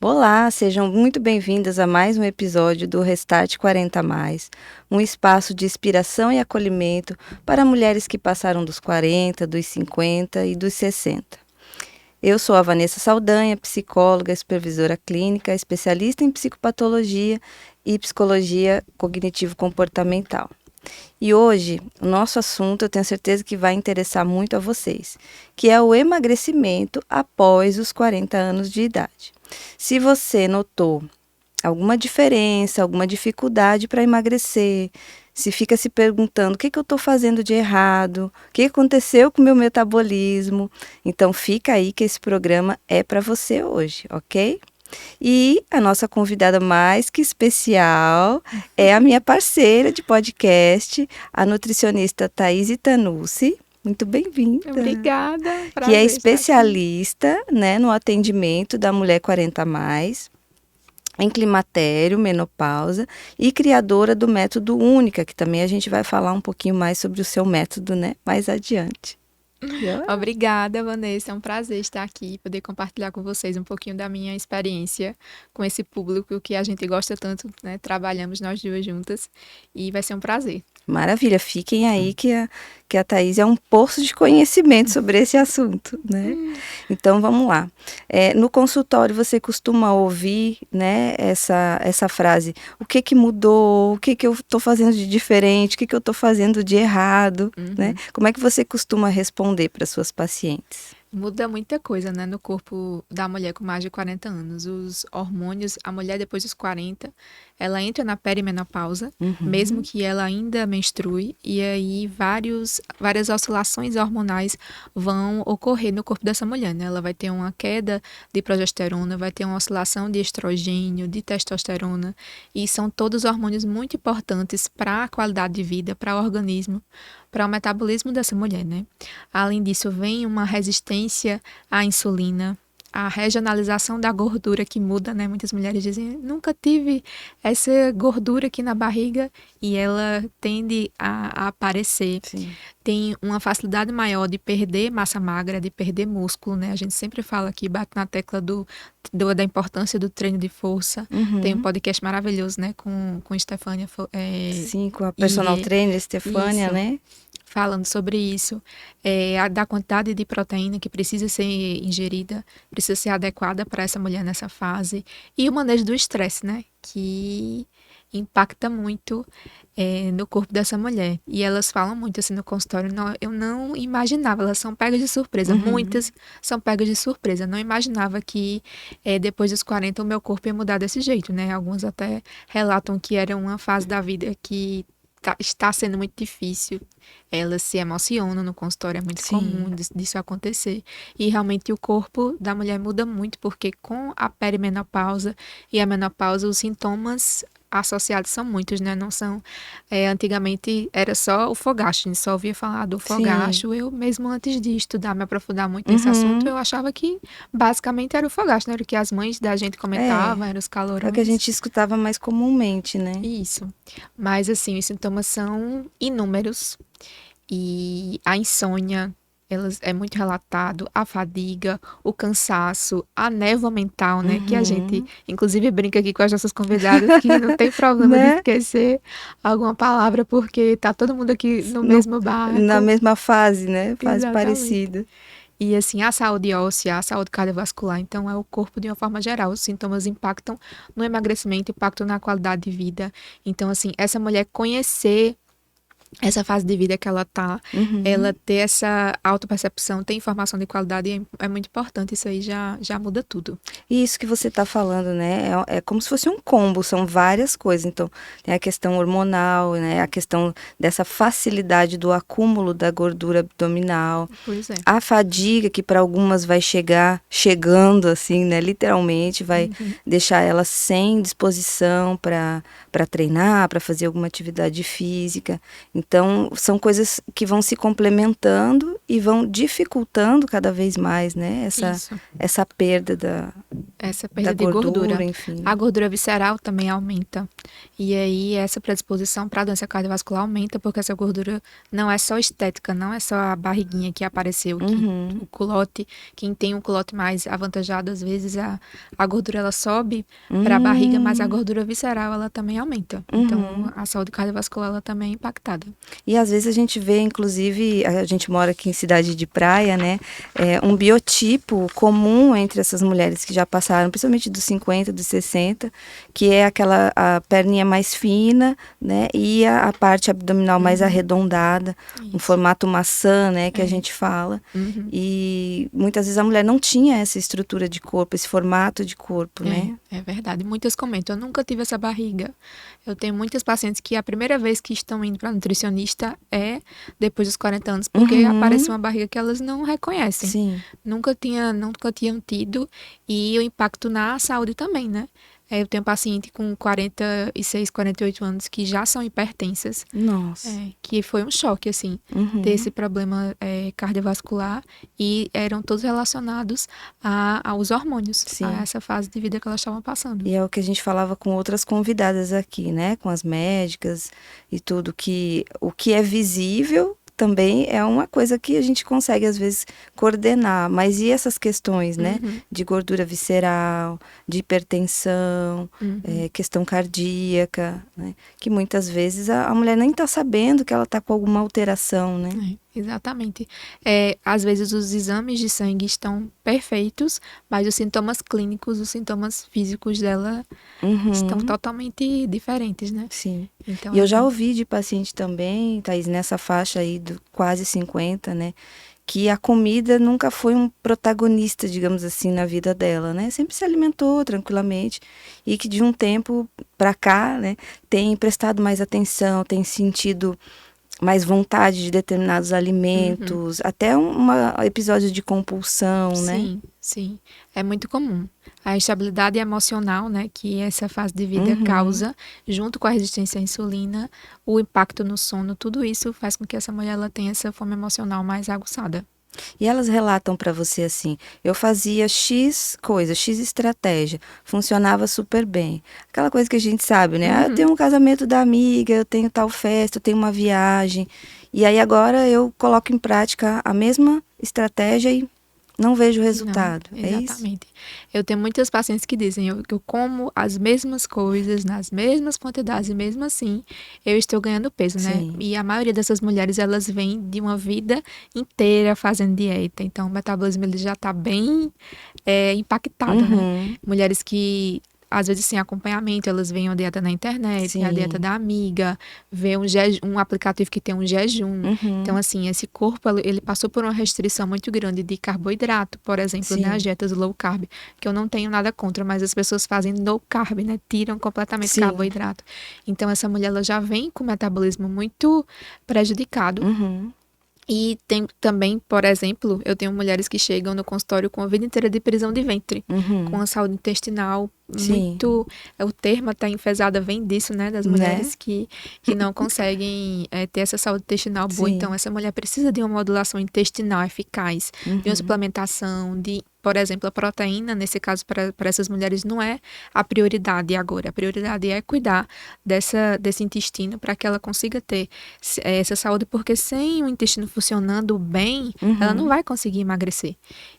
Olá, sejam muito bem-vindas a mais um episódio do Restart 40 Mais, um espaço de inspiração e acolhimento para mulheres que passaram dos 40, dos 50 e dos 60. Eu sou a Vanessa Saldanha, psicóloga, supervisora clínica, especialista em psicopatologia e psicologia cognitivo-comportamental. E hoje, o nosso assunto eu tenho certeza que vai interessar muito a vocês, que é o emagrecimento após os 40 anos de idade. Se você notou alguma diferença, alguma dificuldade para emagrecer, se fica se perguntando o que eu estou fazendo de errado, o que aconteceu com o meu metabolismo, então fica aí que esse programa é para você hoje, ok? E a nossa convidada mais que especial é a minha parceira de podcast, a nutricionista Thaís Itanucci. Muito bem-vinda. Obrigada, Que é prazer estar aqui. especialista, né, no atendimento da mulher 40 mais, em climatério, menopausa e criadora do método Única, que também a gente vai falar um pouquinho mais sobre o seu método, né, mais adiante. Obrigada, Vanessa. É um prazer estar aqui e poder compartilhar com vocês um pouquinho da minha experiência com esse público que a gente gosta tanto, né? Trabalhamos nós duas juntas e vai ser um prazer. Maravilha, fiquem aí que a Thaís é um poço de conhecimento sobre esse assunto, né? Então, vamos lá. No consultório, você costuma ouvir, né, essa frase, o que mudou, o que eu estou fazendo de diferente, o que eu estou fazendo de errado, né? Como é que você costuma responder para suas pacientes? Muda muita coisa, né, no corpo da mulher com mais de 40 anos. Os hormônios, a mulher depois dos 40, ela entra na perimenopausa, mesmo que ela ainda menstrue, e aí várias oscilações hormonais vão ocorrer no corpo dessa mulher, né? Ela vai ter uma queda de progesterona, vai ter uma oscilação de estrogênio, de testosterona, e são todos hormônios muito importantes para a qualidade de vida, para o organismo, para o metabolismo dessa mulher, né? Além disso, vem uma resistência à insulina, a regionalização da gordura que muda, né? Muitas mulheres dizem, nunca tive essa gordura aqui na barriga e ela tende a aparecer. Sim. Tem uma facilidade maior de perder massa magra, de perder músculo, né? A gente sempre fala aqui, bate na tecla da importância do treino de força. Tem um podcast maravilhoso, né? Com Stefânia. Sim, com a personal trainer Stefânia, isso. né? Falando sobre isso, da quantidade de proteína que precisa ser ingerida, precisa ser adequada para essa mulher nessa fase, e o manejo do estresse, né, que impacta muito no corpo dessa mulher. E elas falam muito assim no consultório, eu não imaginava, elas são pegas de surpresa, muitas são pegas de surpresa, não imaginava que depois dos 40 o meu corpo ia mudar desse jeito, né, alguns até relatam que era uma fase da vida que está sendo muito difícil. Elas se emocionam no consultório, é muito comum disso acontecer. E realmente o corpo da mulher muda muito, porque com a perimenopausa e a menopausa, os sintomas associados são muitos, né? Não são... antigamente era só o fogacho, a gente só ouvia falar do fogacho. Eu mesmo antes de estudar, me aprofundar muito nesse assunto, eu achava que basicamente era o fogacho, né? Era o que as mães da gente comentavam, eram os calorões. É o que a gente escutava mais comumente, né? Isso. Mas assim, os sintomas são inúmeros. E a insônia, é muito relatado, a fadiga, o cansaço, a névoa mental, né? Que a gente, inclusive, brinca aqui com as nossas convidadas que não tem problema de esquecer alguma palavra, porque tá todo mundo aqui no mesmo barco. Na mesma fase, né? Fase Exatamente. parecida. E assim, a saúde óssea, a saúde cardiovascular, então é o corpo de uma forma geral. Os sintomas impactam no emagrecimento, impactam na qualidade de vida. Então, assim, essa mulher conhecer essa fase de vida que ela tá, ela ter essa autopercepção, ter informação de qualidade é muito importante, isso aí já muda tudo. E isso que você está falando, né, é como se fosse um combo, são várias coisas. Então, tem a questão hormonal, né, a questão dessa facilidade do acúmulo da gordura abdominal. Pois é. A fadiga, que para algumas vai chegando assim, né, literalmente, vai deixar ela sem disposição para treinar, para fazer alguma atividade física. Então, são coisas que vão se complementando e vão dificultando cada vez mais, né, essa perda essa da perda de gordura. enfim. A gordura visceral também aumenta. E aí essa predisposição para a doença cardiovascular aumenta, porque essa gordura não é só estética, não é só a barriguinha que apareceu, que o culote, quem tem um culote mais avantajado, às vezes a gordura ela sobe para a barriga, mas a gordura visceral ela também aumenta. Então a saúde cardiovascular ela também é impactada. E às vezes a gente vê, inclusive, a gente mora aqui em cidade de praia, né? Um biotipo comum entre essas mulheres que já passaram, principalmente dos 50, dos 60, que é a perninha mais fina, né? E a parte abdominal mais arredondada, um formato maçã, né? Que a gente fala. E muitas vezes a mulher não tinha essa estrutura de corpo, esse formato de corpo, né? É verdade. Muitas comentam, eu nunca tive essa barriga. Eu tenho muitas pacientes que a primeira vez que estão indo para nutricionista é depois dos 40 anos, porque aparece uma barriga que elas não reconhecem. Sim. Nunca tinham tido, e o impacto na saúde também, né? Eu tenho paciente com 46, 48 anos que já são hipertensas. Nossa. Que foi um choque, assim, ter esse problema cardiovascular, e eram todos relacionados aos hormônios, Sim. a essa fase de vida que elas estavam passando. E é o que a gente falava com outras convidadas aqui, né? Com as médicas e tudo, que o que é visível também é uma coisa que a gente consegue, às vezes, coordenar. Mas e essas questões, né? De gordura visceral, de hipertensão, questão cardíaca, né? Que muitas vezes a mulher nem está sabendo que ela está com alguma alteração, né? Exatamente. Às vezes os exames de sangue estão perfeitos, mas os sintomas clínicos, os sintomas físicos dela estão totalmente diferentes, né? Sim. Então, e eu já ouvi de paciente também, Thaís, nessa faixa aí do quase 50, né? Que a comida nunca foi um protagonista, digamos assim, na vida dela, né? Sempre se alimentou tranquilamente e que de um tempo para cá, né, tem prestado mais atenção, tem sentido mais vontade de determinados alimentos, até episódio de compulsão, né? Sim, sim. É muito comum. A instabilidade emocional, né, que essa fase de vida causa, junto com a resistência à insulina, o impacto no sono, tudo isso faz com que essa mulher ela tenha essa fome emocional mais aguçada. E elas relatam para você assim, eu fazia X coisa, X estratégia, funcionava super bem. Aquela coisa que a gente sabe, né? Eu tenho um casamento da amiga, eu tenho tal festa, eu tenho uma viagem. E aí agora eu coloco em prática a mesma estratégia e não vejo resultado. Não, é isso? exatamente. Eu tenho muitas pacientes que dizem que eu como as mesmas coisas, nas mesmas quantidades, e mesmo assim eu estou ganhando peso, né? Sim. E a maioria dessas mulheres, elas vêm de uma vida inteira fazendo dieta. Então, o metabolismo ele já está bem impactado, né? Mulheres que às vezes sem acompanhamento, elas veem a dieta na internet, Sim. a dieta da amiga, vê um aplicativo que tem um jejum. Então, assim, esse corpo, ele passou por uma restrição muito grande de carboidrato, por exemplo, Sim. né, as dietas low carb, que eu não tenho nada contra, mas as pessoas fazem no carb, né, tiram completamente Sim. carboidrato. Então, essa mulher, ela já vem com o metabolismo muito prejudicado. E tem também, por exemplo, eu tenho mulheres que chegam no consultório com a vida inteira de prisão de ventre, com a saúde intestinal muito... O termo até enfesada vem disso, né? Das mulheres que não conseguem ter essa saúde intestinal boa. Sim. Então, essa mulher precisa de uma modulação intestinal eficaz, de uma suplementação, de... Por exemplo, a proteína, nesse caso, para essas mulheres, não é a prioridade agora. A prioridade é cuidar desse intestino para que ela consiga ter essa saúde, porque sem o intestino funcionando bem, ela não vai conseguir emagrecer.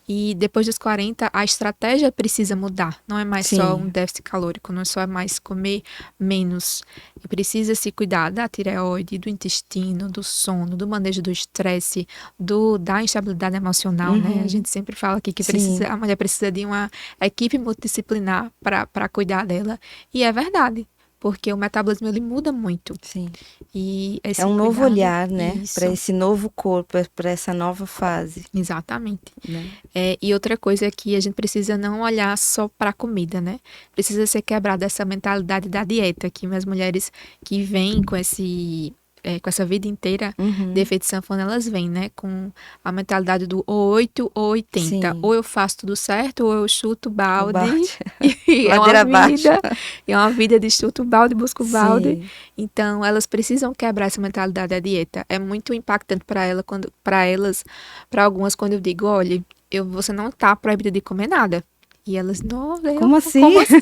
E depois dos 40, a estratégia precisa mudar. Não é mais só um déficit calórico, não é só mais comer menos. E precisa se cuidar da tireoide, do intestino, do sono, do manejo do estresse, da instabilidade emocional, né? A gente sempre fala aqui que a mulher precisa de uma equipe multidisciplinar para cuidar dela. E é verdade, porque o metabolismo ele muda muito. Sim. E É um novo olhar, né? Isso. Para esse novo corpo, para essa nova fase. Exatamente. Né? E outra coisa é que a gente precisa não olhar só para a comida, né? Precisa ser quebrada essa mentalidade da dieta, que as mulheres que vêm com essa vida inteira de efeito sanfona, elas vêm, né? Com a mentalidade do ou 8 ou 80. Sim. Ou eu faço tudo certo, ou eu chuto balde. E É uma vida de chuto balde, busco balde. Sim. Então, elas precisam quebrar essa mentalidade da dieta. É muito impactante para elas, para algumas, quando eu digo, olha, você não tá proibida de comer nada. E elas, não, Como assim? Como assim?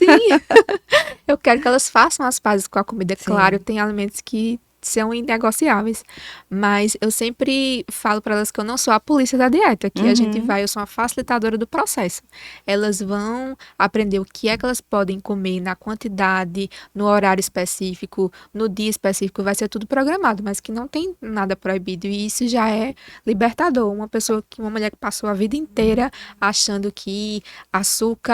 Eu quero que elas façam as pazes com a comida. Sim. Claro, tem alimentos que são inegociáveis, mas eu sempre falo para elas que eu não sou a polícia da dieta, que a gente vai, eu sou uma facilitadora do processo. Elas vão aprender o que é que elas podem comer na quantidade, no horário específico, no dia específico, vai ser tudo programado, mas que não tem nada proibido, e isso já é libertador. Uma mulher que passou a vida inteira achando que açúcar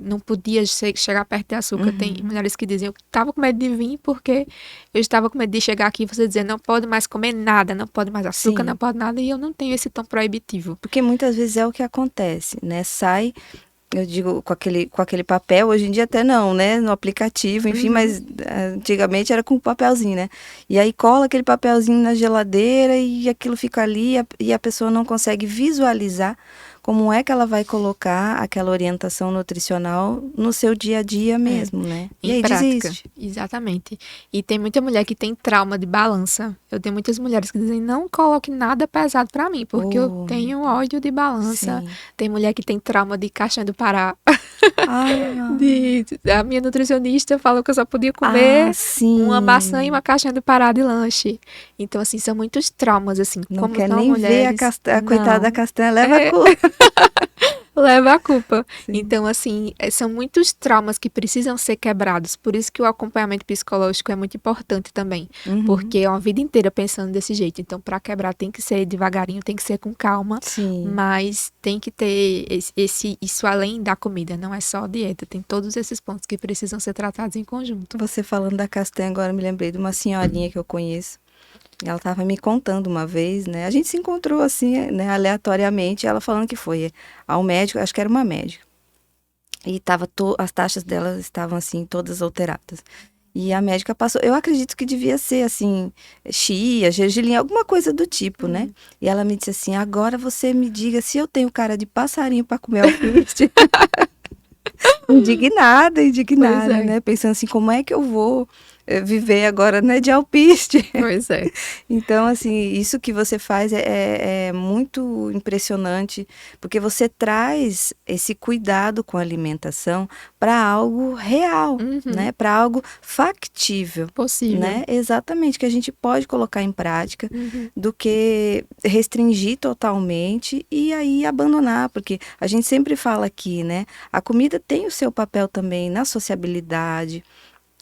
não podia chegar perto de açúcar. Tem mulheres que dizem, eu estava com medo de vir porque eu estava com medo de chegar aqui e você dizer, não pode mais comer nada, não pode mais açúcar, Sim. não pode nada, e eu não tenho esse tom proibitivo. Porque muitas vezes é o que acontece, né? Sai, eu digo, com aquele papel, hoje em dia até não, né? No aplicativo, enfim, mas antigamente era com papelzinho, né? E aí cola aquele papelzinho na geladeira e aquilo fica ali e a pessoa não consegue visualizar como é que ela vai colocar aquela orientação nutricional no seu dia a dia mesmo, né? E Em aí prática, desiste. exatamente. E tem muita mulher que tem trauma de balança. Eu tenho muitas mulheres que dizem, não coloque nada pesado pra mim, porque eu Oh, tenho ódio de balança. sim. Tem mulher que tem trauma de caixinha do Pará. Ah, A minha nutricionista falou que eu só podia comer uma maçã e sim. uma caixinha do Pará de lanche. Então, assim, são muitos traumas, assim, Não como quer são nem ver mulheres. a coitada da Não, castanha, leva a culpa. leva a culpa. Sim. Então, assim, são muitos traumas que precisam ser quebrados. Por isso que o acompanhamento psicológico é muito importante também. Porque é uma vida inteira pensando desse jeito. Então, para quebrar tem que ser devagarinho, tem que ser com calma. Sim. Mas tem que ter isso além da comida. Não é só dieta. Tem todos esses pontos que precisam ser tratados em conjunto. Você falando da castanha, agora me lembrei de uma senhorinha que eu conheço. Ela estava me contando uma vez, né? A gente se encontrou assim, né, aleatoriamente, ela falando que foi ao médico, acho que era uma médica. E as taxas dela estavam assim, todas alteradas. E a médica passou, eu acredito que devia ser assim, chia, gergelim, alguma coisa do tipo, né? E ela me disse assim: agora você me diga se eu tenho cara de passarinho para comer alpiste. Indignada, Pois é. né? Pensando assim, como é que eu vou viver agora, né, de alpiste? Pois é. Então, assim, isso que você faz é muito impressionante, porque você traz esse cuidado com a alimentação para algo real, né? Para algo factível. Possível. Né? Exatamente, que a gente pode colocar em prática do que restringir totalmente e aí abandonar, porque a gente sempre fala aqui, né? A comida tem o seu papel também na sociabilidade,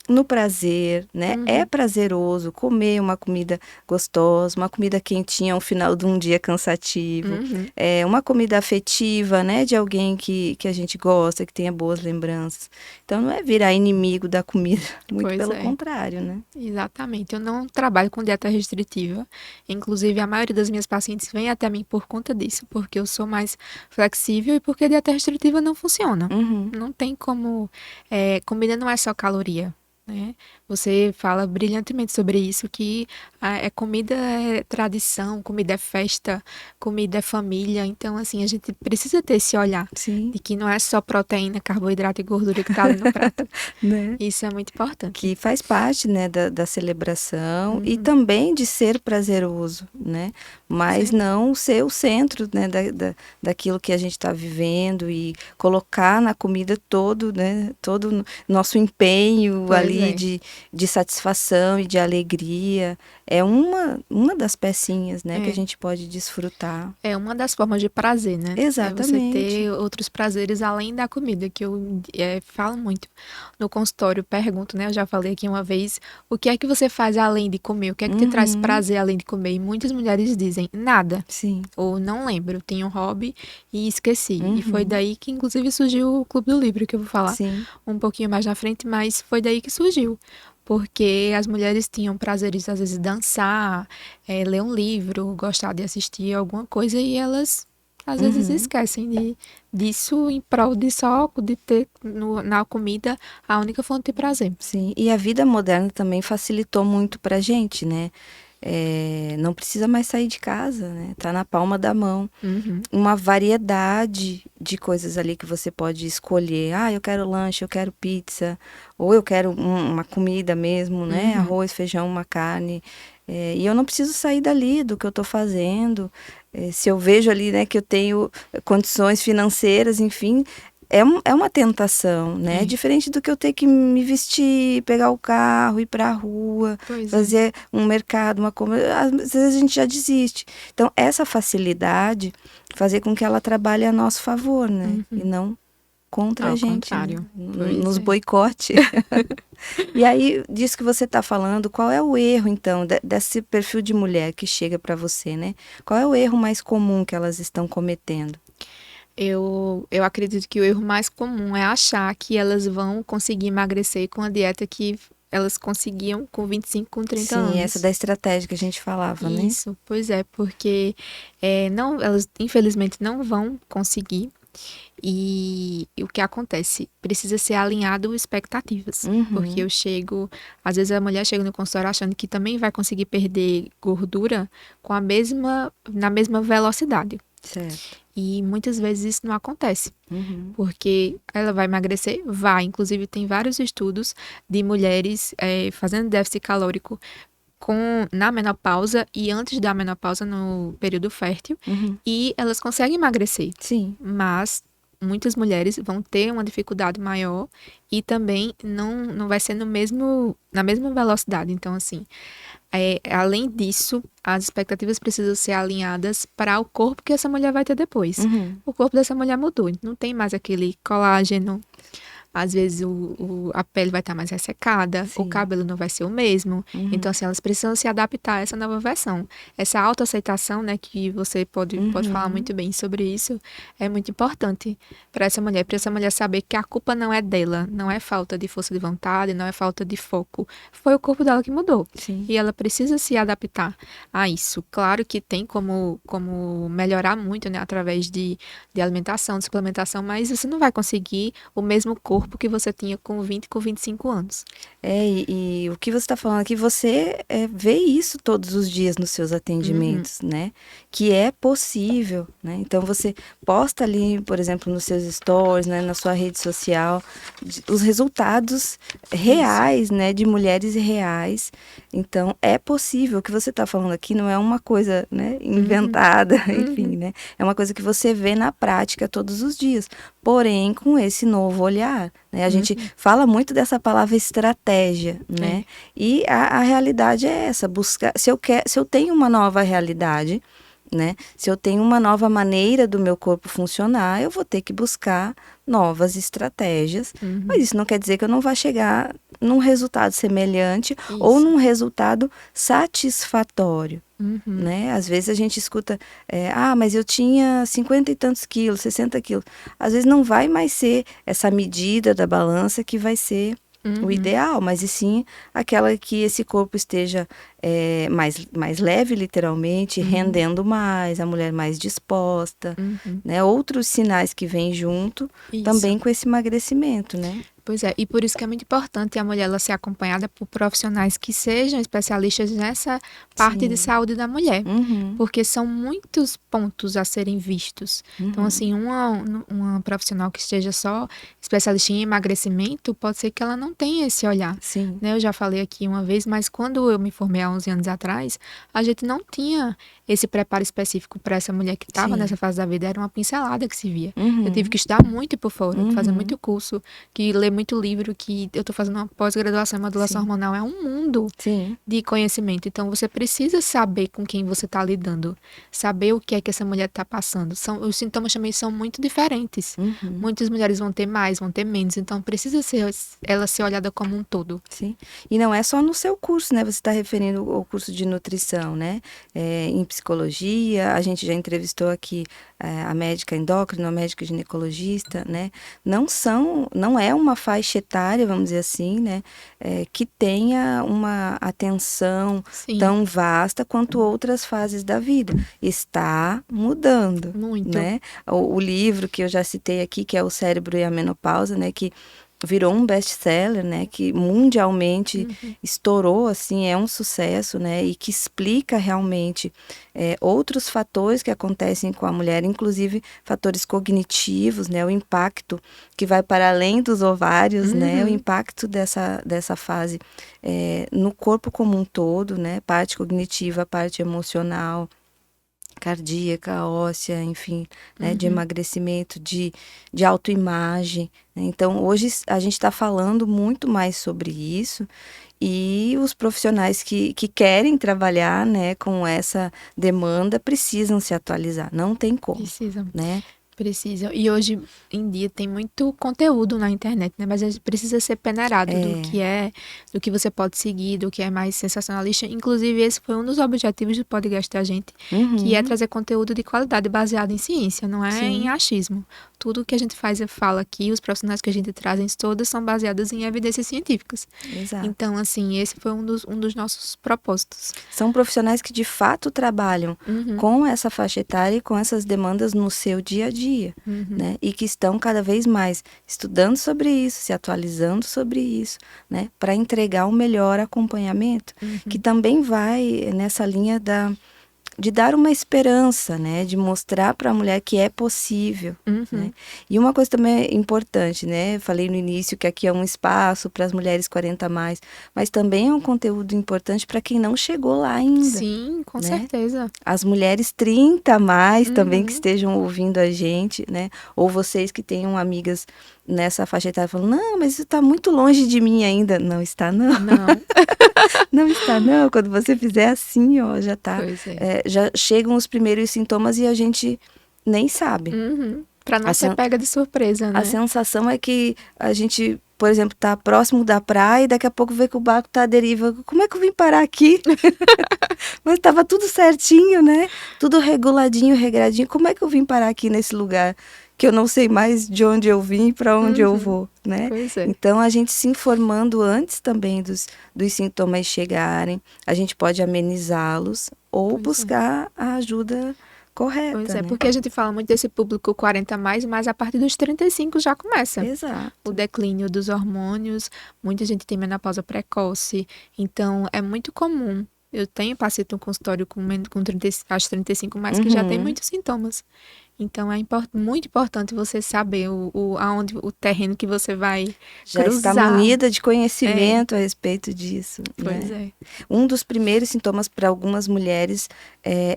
no prazer, né? É prazeroso comer uma comida gostosa, uma comida quentinha ao final de um dia cansativo, é uma comida afetiva, né? De alguém que a gente gosta, que tenha boas lembranças. Então não é virar inimigo da comida, muito Pois pelo é. contrário, né? Exatamente. Eu não trabalho com dieta restritiva. Inclusive, a maioria das minhas pacientes vem até mim por conta disso, porque eu sou mais flexível e porque a dieta restritiva não funciona. Não tem como. Comida não é só caloria. Né? Você fala brilhantemente sobre isso, que comida é tradição, comida é festa, comida é família. Então, assim, a gente precisa ter esse olhar Sim. de que não é só proteína, carboidrato e gordura que tá ali no prato. Né? Isso é muito importante. Que faz parte, né, da celebração e também de ser prazeroso, né? Mas Sim. não ser o centro, né, daquilo que a gente está vivendo e colocar na comida todo, né, todo nosso empenho Pois ali é. de satisfação e de alegria. É uma das pecinhas, né, que a gente pode desfrutar. É uma das formas de prazer, né? Exatamente. É você ter outros prazeres além da comida, que eu falo muito no consultório, pergunto, né? Eu já falei aqui uma vez, o que é que você faz além de comer? O que é que te traz prazer além de comer? E muitas mulheres dizem, nada. Sim. Ou não lembro, tinha um hobby e esqueci. E foi daí que, inclusive, surgiu o Clube do Livro, que eu vou falar Sim. um pouquinho mais na frente, mas foi daí que surgiu. Porque as mulheres tinham prazeres, às vezes, dançar, ler um livro, gostar de assistir alguma coisa, e elas, às vezes, esquecem disso em prol de ter na comida a única fonte de prazer. Sim, e a vida moderna também facilitou muito pra gente, né? Não precisa mais sair de casa, né? Tá na palma da mão. Uma variedade de coisas ali que você pode escolher. Ah, eu quero lanche, eu quero pizza, ou eu quero uma comida mesmo, né? Arroz, feijão, uma carne. E eu não preciso sair dali do que eu tô fazendo. Se eu vejo ali, né, que eu tenho condições financeiras, enfim, é uma tentação, né? É diferente do que eu ter que me vestir, pegar o carro, ir para a rua, fazer um mercado, uma compra. Às vezes a gente já desiste. Então, essa facilidade fazer com que ela trabalhe a nosso favor, né? E não contra a gente, né? Nos boicote. E aí, disso que você está falando, qual é o erro, então, desse perfil de mulher que chega para você, né? Qual é o erro mais comum que elas estão cometendo? Eu acredito que o erro mais comum é achar que elas vão conseguir emagrecer com a dieta que elas conseguiam com 25, com 30 anos. Sim, essa da estratégia que a gente falava, né? Isso, pois é, porque não, elas infelizmente não vão conseguir. E o que acontece? Precisa ser alinhado expectativas. Porque às vezes a mulher chega no consultório achando que também vai conseguir perder gordura na mesma velocidade. Certo. E muitas vezes isso não acontece. Porque ela vai emagrecer? Vai. Inclusive, tem vários estudos de mulheres fazendo déficit calórico na menopausa e antes da menopausa, no período fértil. E elas conseguem emagrecer. Sim. Mas muitas mulheres vão ter uma dificuldade maior e também não vai ser na mesma velocidade. Então, assim, além disso, as expectativas precisam ser alinhadas para o corpo que essa mulher vai ter depois. O corpo dessa mulher mudou, não tem mais aquele colágeno. Às vezes a pele vai estar mais ressecada, o cabelo não vai ser o mesmo. Então, assim, elas precisam se adaptar a essa nova versão. Essa autoaceitação, né, que você pode falar muito bem sobre isso, é muito importante para essa mulher saber que a culpa não é dela, não é falta de força de vontade, não é falta de foco. Foi o corpo dela que mudou. Sim. E ela precisa se adaptar a isso. Claro que tem como melhorar muito, né, através de alimentação, de suplementação, mas você não vai conseguir o mesmo corpo que você tinha com 20, com 25 anos. E o que você está falando aqui, você vê isso todos os dias nos seus atendimentos, né? Que é possível, né? Então, você posta ali, por exemplo, nos seus stories, né? Na sua rede social, os resultados reais, né? De mulheres reais. Então, é possível. O que você está falando aqui não é uma coisa, né? Inventada, enfim, né? É uma coisa que você vê na prática todos os dias. Porém, com esse novo olhar, né? A gente fala muito dessa palavra estratégia, né? E a realidade é essa, buscar, se eu tenho uma nova realidade, né? Se eu tenho uma nova maneira do meu corpo funcionar, eu vou ter que buscar novas estratégias. Mas isso não quer dizer que eu não vá chegar num resultado semelhante ou num resultado satisfatório. Né? Às vezes a gente escuta, mas eu tinha 50 e tantos quilos, 60 quilos. Às vezes não vai mais ser essa medida da balança que vai ser o ideal, mas e sim aquela que esse corpo esteja mais leve, literalmente, rendendo mais, a mulher mais disposta, né? Outros sinais que vêm junto também com esse emagrecimento, né? Pois é, e por isso que é muito importante a mulher ela ser acompanhada por profissionais que sejam especialistas nessa parte de saúde da mulher, porque são muitos pontos a serem vistos. Então, assim, uma profissional que esteja só especialista em emagrecimento, pode ser que ela não tenha esse olhar. Sim. Né? Eu já falei aqui uma vez, mas quando eu me formei há 11 anos atrás, a gente não tinha esse preparo específico para essa mulher que estava nessa fase da vida, era uma pincelada que se via. Eu tive que estudar muito por fora, fazer muito curso, ler muito livro, que eu tô fazendo uma pós-graduação em modulação hormonal, é um mundo de conhecimento. Então, você precisa saber com quem você tá lidando, saber o que é que essa mulher tá passando. Os sintomas também são muito diferentes. Muitas mulheres vão ter mais, vão ter menos, então precisa ela ser olhada como um todo. Sim, e não é só no seu curso, né? Você está referindo ao curso de nutrição, né? Em psicologia, a gente já entrevistou aqui a médica endócrina, a médica ginecologista, né? Não é uma faixa etária, vamos dizer assim, né? Que tenha uma atenção tão vasta quanto outras fases da vida. Está mudando. Muito. Né? O livro que eu já citei aqui, que é O Cérebro e a Menopausa, né? Que virou um best-seller, né, que mundialmente estourou, assim, é um sucesso, né, e que explica realmente outros fatores que acontecem com a mulher, inclusive fatores cognitivos, né, o impacto que vai para além dos ovários, né, o impacto dessa fase no corpo como um todo, né, parte cognitiva, parte emocional, cardíaca, óssea, enfim, né, de Uhum. emagrecimento, de autoimagem, né? Então, hoje a gente está falando muito mais sobre isso e os profissionais que querem trabalhar, né, com essa demanda precisam se atualizar, não tem como, Precisa. né? Precisa. E hoje em dia tem muito conteúdo na internet, né? Mas precisa ser peneirado do que você pode seguir, do que é mais sensacionalista. Inclusive, esse foi um dos objetivos do podcast da gente, que é Uhum, trazer conteúdo de qualidade baseado em ciência, não é em sim, achismo. Tudo que a gente faz e fala aqui, os profissionais que a gente trazem, todas são baseadas em evidências científicas. exato. Então, assim, esse foi um dos nossos propósitos. São profissionais que de fato trabalham Uhum, com essa faixa etária e com essas demandas no seu dia a dia, uhum, né? E que estão cada vez mais estudando sobre isso, se atualizando sobre isso, né? Para entregar um melhor acompanhamento, que uhum, também vai nessa linha de dar uma esperança, né? De mostrar para a mulher que é possível, né? uhum. E uma coisa também importante, né? Eu falei no início que aqui é um espaço para as mulheres 40 a mais, mas também é um conteúdo importante para quem não chegou lá ainda, Sim, com né? certeza. As mulheres 30 a mais também que Uhum. estejam ouvindo a gente, né? Ou vocês que tenham amigas nessa faixa etária falando, não, mas isso está muito longe de mim ainda. Não está, não. Não, Não está, não. Quando você fizer assim, ó, já tá. pois é. Já chegam os primeiros sintomas e a gente nem sabe. Uhum. Pra não A, ser sen- pega de surpresa, a né? sensação é que a gente, por exemplo, tá próximo da praia e daqui a pouco vê que o barco tá à deriva. Como é que eu vim parar aqui? Mas estava tudo certinho, né? Tudo reguladinho, regradinho. Como é que eu vim parar aqui nesse lugar que eu não sei mais de onde eu vim e para onde eu Uhum. vou, né? Pois é, Então, a gente se informando antes também dos sintomas chegarem, a gente pode amenizá-los ou pois é. buscar a ajuda Pois correta, é, né? porque a gente fala muito desse público 40 a mais, mas a partir dos 35 já começa o Exato. declínio dos hormônios. Muita gente tem menopausa precoce, então é muito comum. Eu tenho paciente no consultório com 30, acho 35 mais que já tem Uhum. muitos sintomas. Então é muito importante você saber aonde o terreno que você vai Já está cruzar. munida de É, conhecimento a respeito disso, pois né? é. Um dos primeiros sintomas para algumas mulheres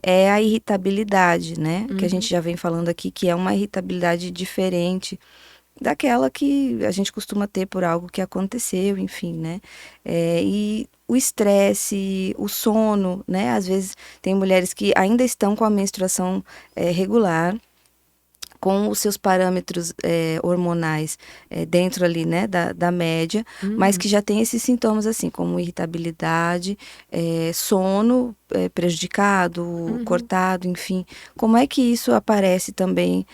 é a irritabilidade, né? Que a gente Uhum. já vem falando aqui, que é uma irritabilidade diferente daquela que a gente costuma ter por algo que aconteceu, enfim, né? E o estresse, o sono, né? Às vezes tem mulheres que ainda estão com a menstruação regular, com os seus parâmetros hormonais dentro ali, né, da média, mas Uhum. que já tem esses sintomas assim, como irritabilidade, sono prejudicado, Uhum. cortado, enfim. Como é que isso aparece também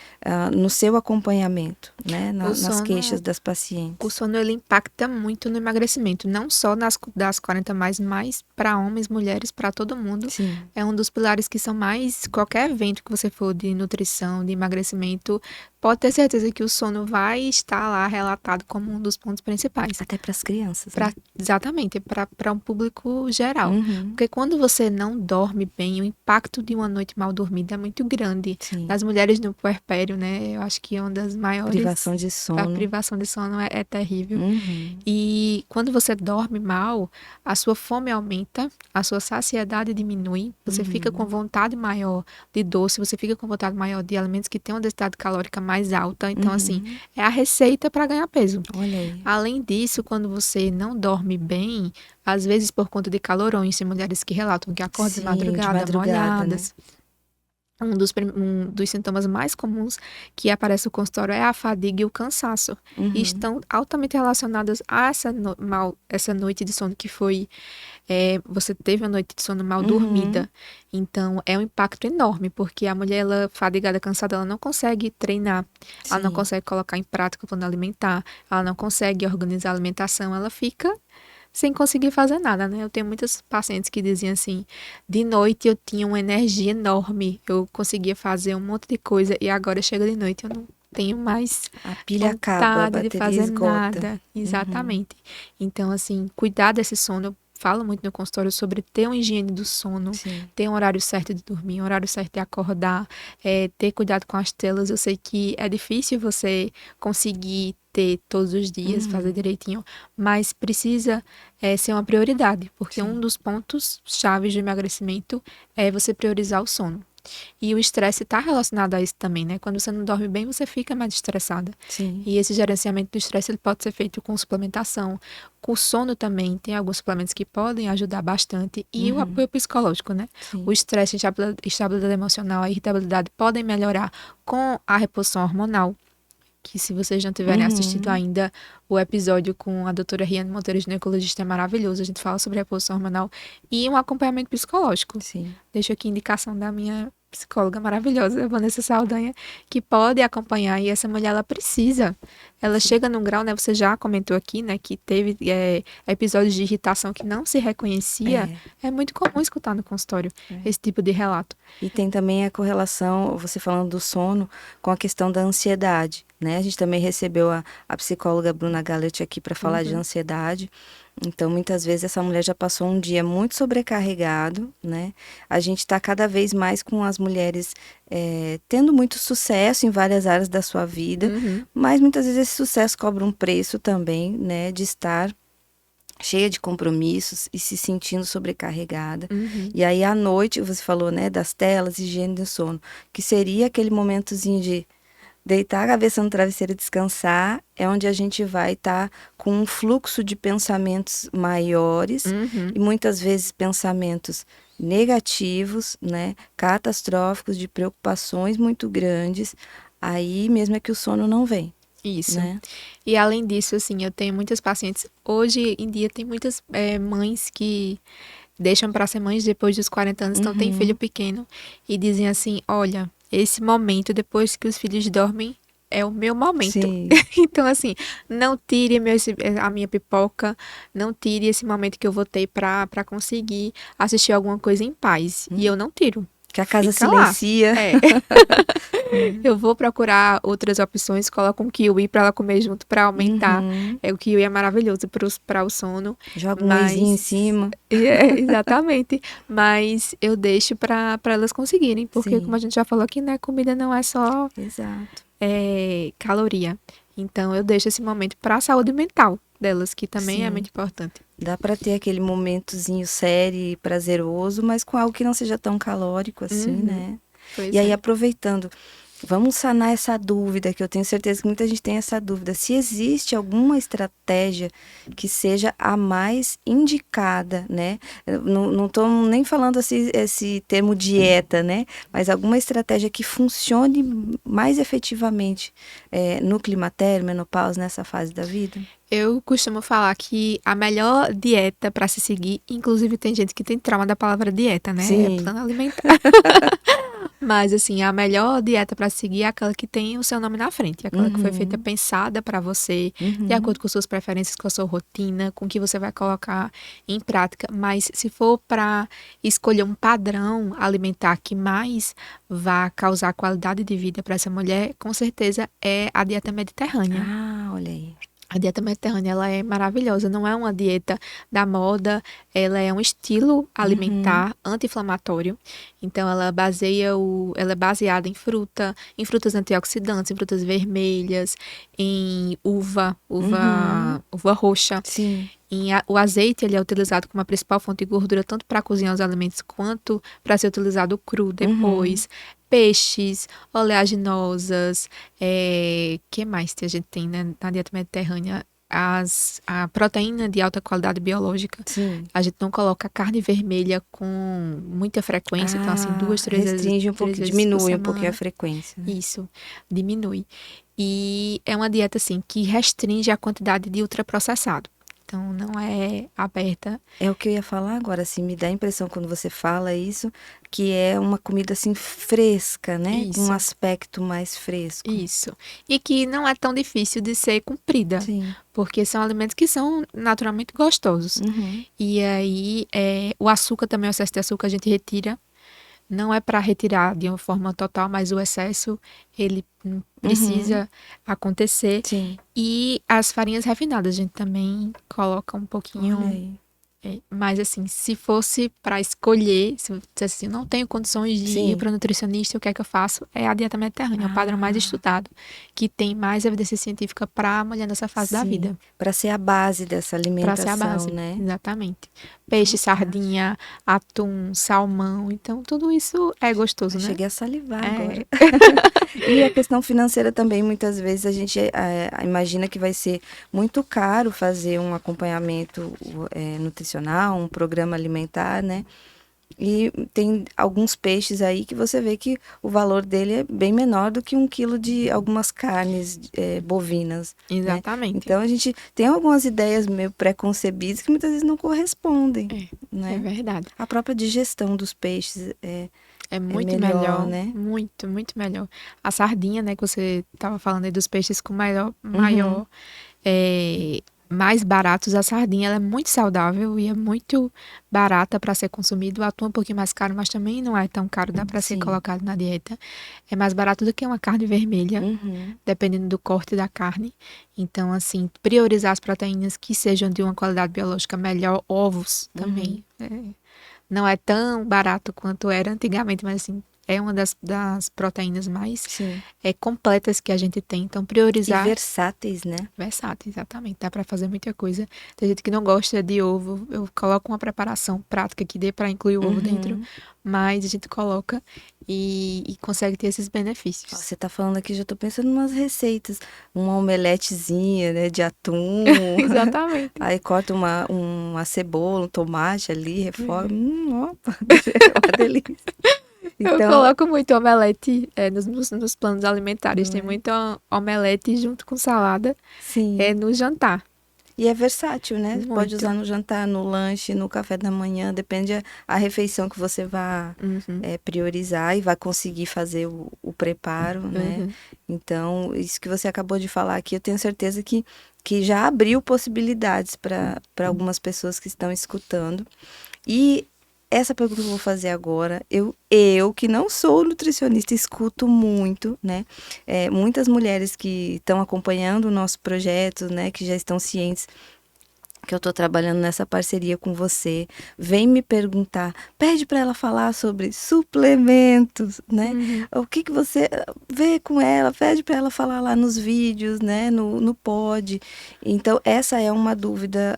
no seu acompanhamento, né, O nas sono queixas das O pacientes? sono ele impacta muito no emagrecimento, não só das 40 mais, mas para homens, mulheres, para todo mundo. Sim, É um dos pilares que são mais. Qualquer evento que você for de nutrição, de emagrecimento, pode ter certeza que o sono vai estar lá relatado como um dos pontos principais. até para as crianças, né? Exatamente, para um público geral. Uhum, Porque quando você não dorme bem, o impacto de uma noite mal dormida é muito grande. sim. Nas mulheres no puerpério, né? Eu acho que é uma das maiores. Privação de A sono. privação de sono é terrível. Uhum, E quando você dorme mal, a sua fome aumenta, a sua saciedade diminui, você fica com uhum, vontade maior de doce, você fica com vontade maior de alimentos que têm uma densidade calórica mais alta. Então, assim, uhum. é a receita para ganhar peso. Olha aí. Além disso, quando você não dorme bem, às vezes por conta de calorões, tem mulheres que relatam que acordam de Sim, de madrugada madrugada, né? molhadas. Um dos sintomas mais comuns que aparece no consultório é a fadiga e o cansaço. E Uhum, estão altamente relacionadas a essa noite de sono que foi. Você teve uma noite de sono mal uhum, dormida. Então, é um impacto enorme, porque a mulher, ela, fadigada, cansada, ela não consegue treinar, ela não sim. consegue colocar em prática o plano alimentar, ela não consegue organizar a alimentação, ela fica sem conseguir fazer nada, né? Eu tenho muitas pacientes que diziam assim: de noite eu tinha uma energia enorme, eu conseguia fazer um monte de coisa e agora chega de noite eu não tenho mais A pilha acaba, a vontade de bateria fazer esgota. nada. Uhum, Exatamente. Então, assim, cuidar desse sono. Eu falo muito no consultório sobre ter uma higiene do sono, sim. ter um horário certo de dormir, um horário certo de acordar, ter cuidado com as telas. Eu sei que é difícil você conseguir ter todos os dias, fazer Uhum, direitinho, mas precisa ser uma prioridade, porque um sim. dos pontos chaves de emagrecimento é você priorizar o sono. E o estresse está relacionado a isso também, né? Quando você não dorme bem, você fica mais estressada. Sim. E esse gerenciamento do estresse ele pode ser feito com suplementação. Com o sono também, tem alguns suplementos que podem ajudar bastante. E o apoio psicológico, né? O Sim. estresse, estabilidade emocional, a irritabilidade podem melhorar com a reposição hormonal. Que se vocês não tiverem assistido ainda, o episódio com a doutora Riane Monteiro, ginecologista, é maravilhoso. A gente fala sobre reposição hormonal e um acompanhamento psicológico. Sim. Deixo aqui a indicação da minha psicóloga maravilhosa, Vanessa Saldanha, que pode acompanhar. E essa mulher, ela precisa. Ela chega num grau, né? Você já comentou aqui, né? Que teve episódios de irritação que não se reconhecia. É muito comum escutar no consultório esse tipo de relato. E tem também a correlação, você falando do sono, com a questão da ansiedade, né? A gente também recebeu a psicóloga Bruna Gallet aqui para falar de ansiedade. Então, muitas vezes, essa mulher já passou um dia muito sobrecarregado, né? A gente está cada vez mais com as mulheres tendo muito sucesso em várias áreas da sua vida, mas muitas vezes esse sucesso cobra um preço também, né? De estar cheia de compromissos e se sentindo sobrecarregada. E aí, à noite, você falou, né? Das telas, higiene do sono, que seria aquele momentozinho de deitar a cabeça no travesseiro e descansar, é onde a gente vai estar com um fluxo de pensamentos maiores e muitas vezes pensamentos negativos, né, catastróficos, de preocupações muito grandes, aí mesmo é que o sono não vem. Isso. Né? E além disso, assim, eu tenho muitas pacientes. Hoje em dia tem muitas mães que deixam para ser mães depois dos 40 anos, então tem filho pequeno e dizem assim, olha, esse momento depois que os filhos dormem é o meu momento. Sim. Então, assim, não tire a minha pipoca, não tire esse momento que eu vou ter para conseguir assistir alguma coisa em paz. E eu não tiro. Que a casa Fica lá. silencia. Eu vou procurar outras opções, coloco um kiwi para ela comer junto para aumentar. O kiwi é maravilhoso para o sono. Joga um wheyzinho em cima. Exatamente. Mas eu deixo para elas conseguirem, porque Sim. como a gente já falou aqui, né, comida não é só Exato. caloria. Então eu deixo esse momento para a saúde mental delas, que também é muito importante. Dá para ter aquele momentozinho sério e prazeroso, mas com algo que não seja tão calórico assim, né? Pois E aí, aproveitando, vamos sanar essa dúvida, que eu tenho certeza que muita gente tem essa dúvida. Se existe alguma estratégia que seja a mais indicada, né? Eu não estou nem falando assim, esse termo dieta, né? Mas alguma estratégia que funcione mais efetivamente no climatério, menopausa, nessa fase da vida? Eu costumo falar que a melhor dieta para se seguir, inclusive tem gente que tem trauma da palavra dieta, né? Sim. É plano alimentar. Mas, assim, a melhor dieta para seguir é aquela que tem o seu nome na frente. Aquela que foi feita pensada para você, de acordo com suas preferências, com a sua rotina, com o que você vai colocar em prática. Mas se for para escolher um padrão alimentar que mais vá causar qualidade de vida para essa mulher, com certeza é a dieta mediterrânea. Ah, olha aí. A dieta mediterrânea, ela é maravilhosa, não é uma dieta da moda, ela é um estilo alimentar anti-inflamatório. Então, ela é baseada em frutas antioxidantes, em frutas vermelhas, em uva roxa. Sim. O azeite ele é utilizado como a principal fonte de gordura, tanto para cozinhar os alimentos quanto para ser utilizado cru depois. Peixes, oleaginosas, que mais que a gente tem, né, na dieta mediterrânea? A proteína de alta qualidade biológica. Sim. A gente não coloca carne vermelha com muita frequência, então assim, 2, 3 vezes. Restringe um pouquinho, diminui um pouquinho a frequência. Né? Isso, diminui. E é uma dieta, assim, que restringe a quantidade de ultraprocessado. Então, não é aberta. É o que eu ia falar agora, assim, me dá a impressão quando você fala isso, que é uma comida, assim, fresca, né? Isso. Um aspecto mais fresco. Isso. E que não é tão difícil de ser cumprida. Sim. Porque são alimentos que são naturalmente gostosos. E aí, o açúcar também, o excesso de açúcar a gente retira. Não é para retirar de uma forma total, mas o excesso, ele precisa acontecer. Sim. E as farinhas refinadas, a gente também coloca um pouquinho. Olha aí. Mas assim, se fosse para escolher, se eu dissesse assim, não tenho condições de ir para nutricionista, o que é que eu faço? É a dieta mediterrânea, o padrão mais estudado, que tem mais evidência científica para a mulher nessa fase da vida. Para ser a base dessa alimentação, Para ser a base, né? exatamente. Peixe, sardinha, atum, salmão. Então, tudo isso é gostoso, né? Cheguei a salivar agora. É. E a questão financeira também, muitas vezes a gente imagina que vai ser muito caro fazer um acompanhamento nutricional, um programa alimentar, né? E tem alguns peixes aí que você vê que o valor dele é bem menor do que 1 quilo de algumas carnes bovinas, né? Exatamente. Então a gente tem algumas ideias meio preconcebidas que muitas vezes não correspondem, É né? verdade. A própria digestão dos peixes É muito melhor, melhor, né? muito, muito melhor. A sardinha, né, que você estava falando aí dos peixes com maior mais baratos. A sardinha, ela é muito saudável e é muito barata para ser consumido. O atum é um pouquinho mais caro, mas também não é tão caro, dá para ser Sim. colocado na dieta. É mais barato do que uma carne vermelha, dependendo do corte da carne. Então, assim, priorizar as proteínas que sejam de uma qualidade biológica melhor, ovos também. Não é tão barato quanto era antigamente, mas assim, é uma das proteínas mais Sim. completas que a gente tem. Então, E priorizar. versáteis, né? Versátil, exatamente. Dá para fazer muita coisa. Tem gente que não gosta de ovo. Eu coloco uma preparação prática que dê para incluir o ovo dentro, mas a gente coloca e consegue ter esses benefícios. Você tá falando aqui, já tô pensando em umas receitas. Uma omeletezinha, né, de atum. Exatamente. Aí corta uma cebola, um tomate ali, refoga. Opa, uma delícia. Eu coloco muito omelete nos planos alimentares. Tem muito omelete junto com salada sim. No jantar. E é versátil, né? Você pode Muito. usar no jantar, no lanche, no café da manhã, depende a refeição que você vai priorizar e vai conseguir fazer o preparo, né? Então, isso que você acabou de falar aqui, eu tenho certeza que já abriu possibilidades para algumas pessoas que estão escutando. E essa pergunta que eu vou fazer agora, eu que não sou nutricionista, escuto muito, né? Muitas mulheres que estão acompanhando o nosso projeto, né? Que já estão cientes que eu estou trabalhando nessa parceria com você, vem me perguntar, pede para ela falar sobre suplementos, né? O que você vê com ela, pede para ela falar lá nos vídeos, né? No pod. Então, essa é uma dúvida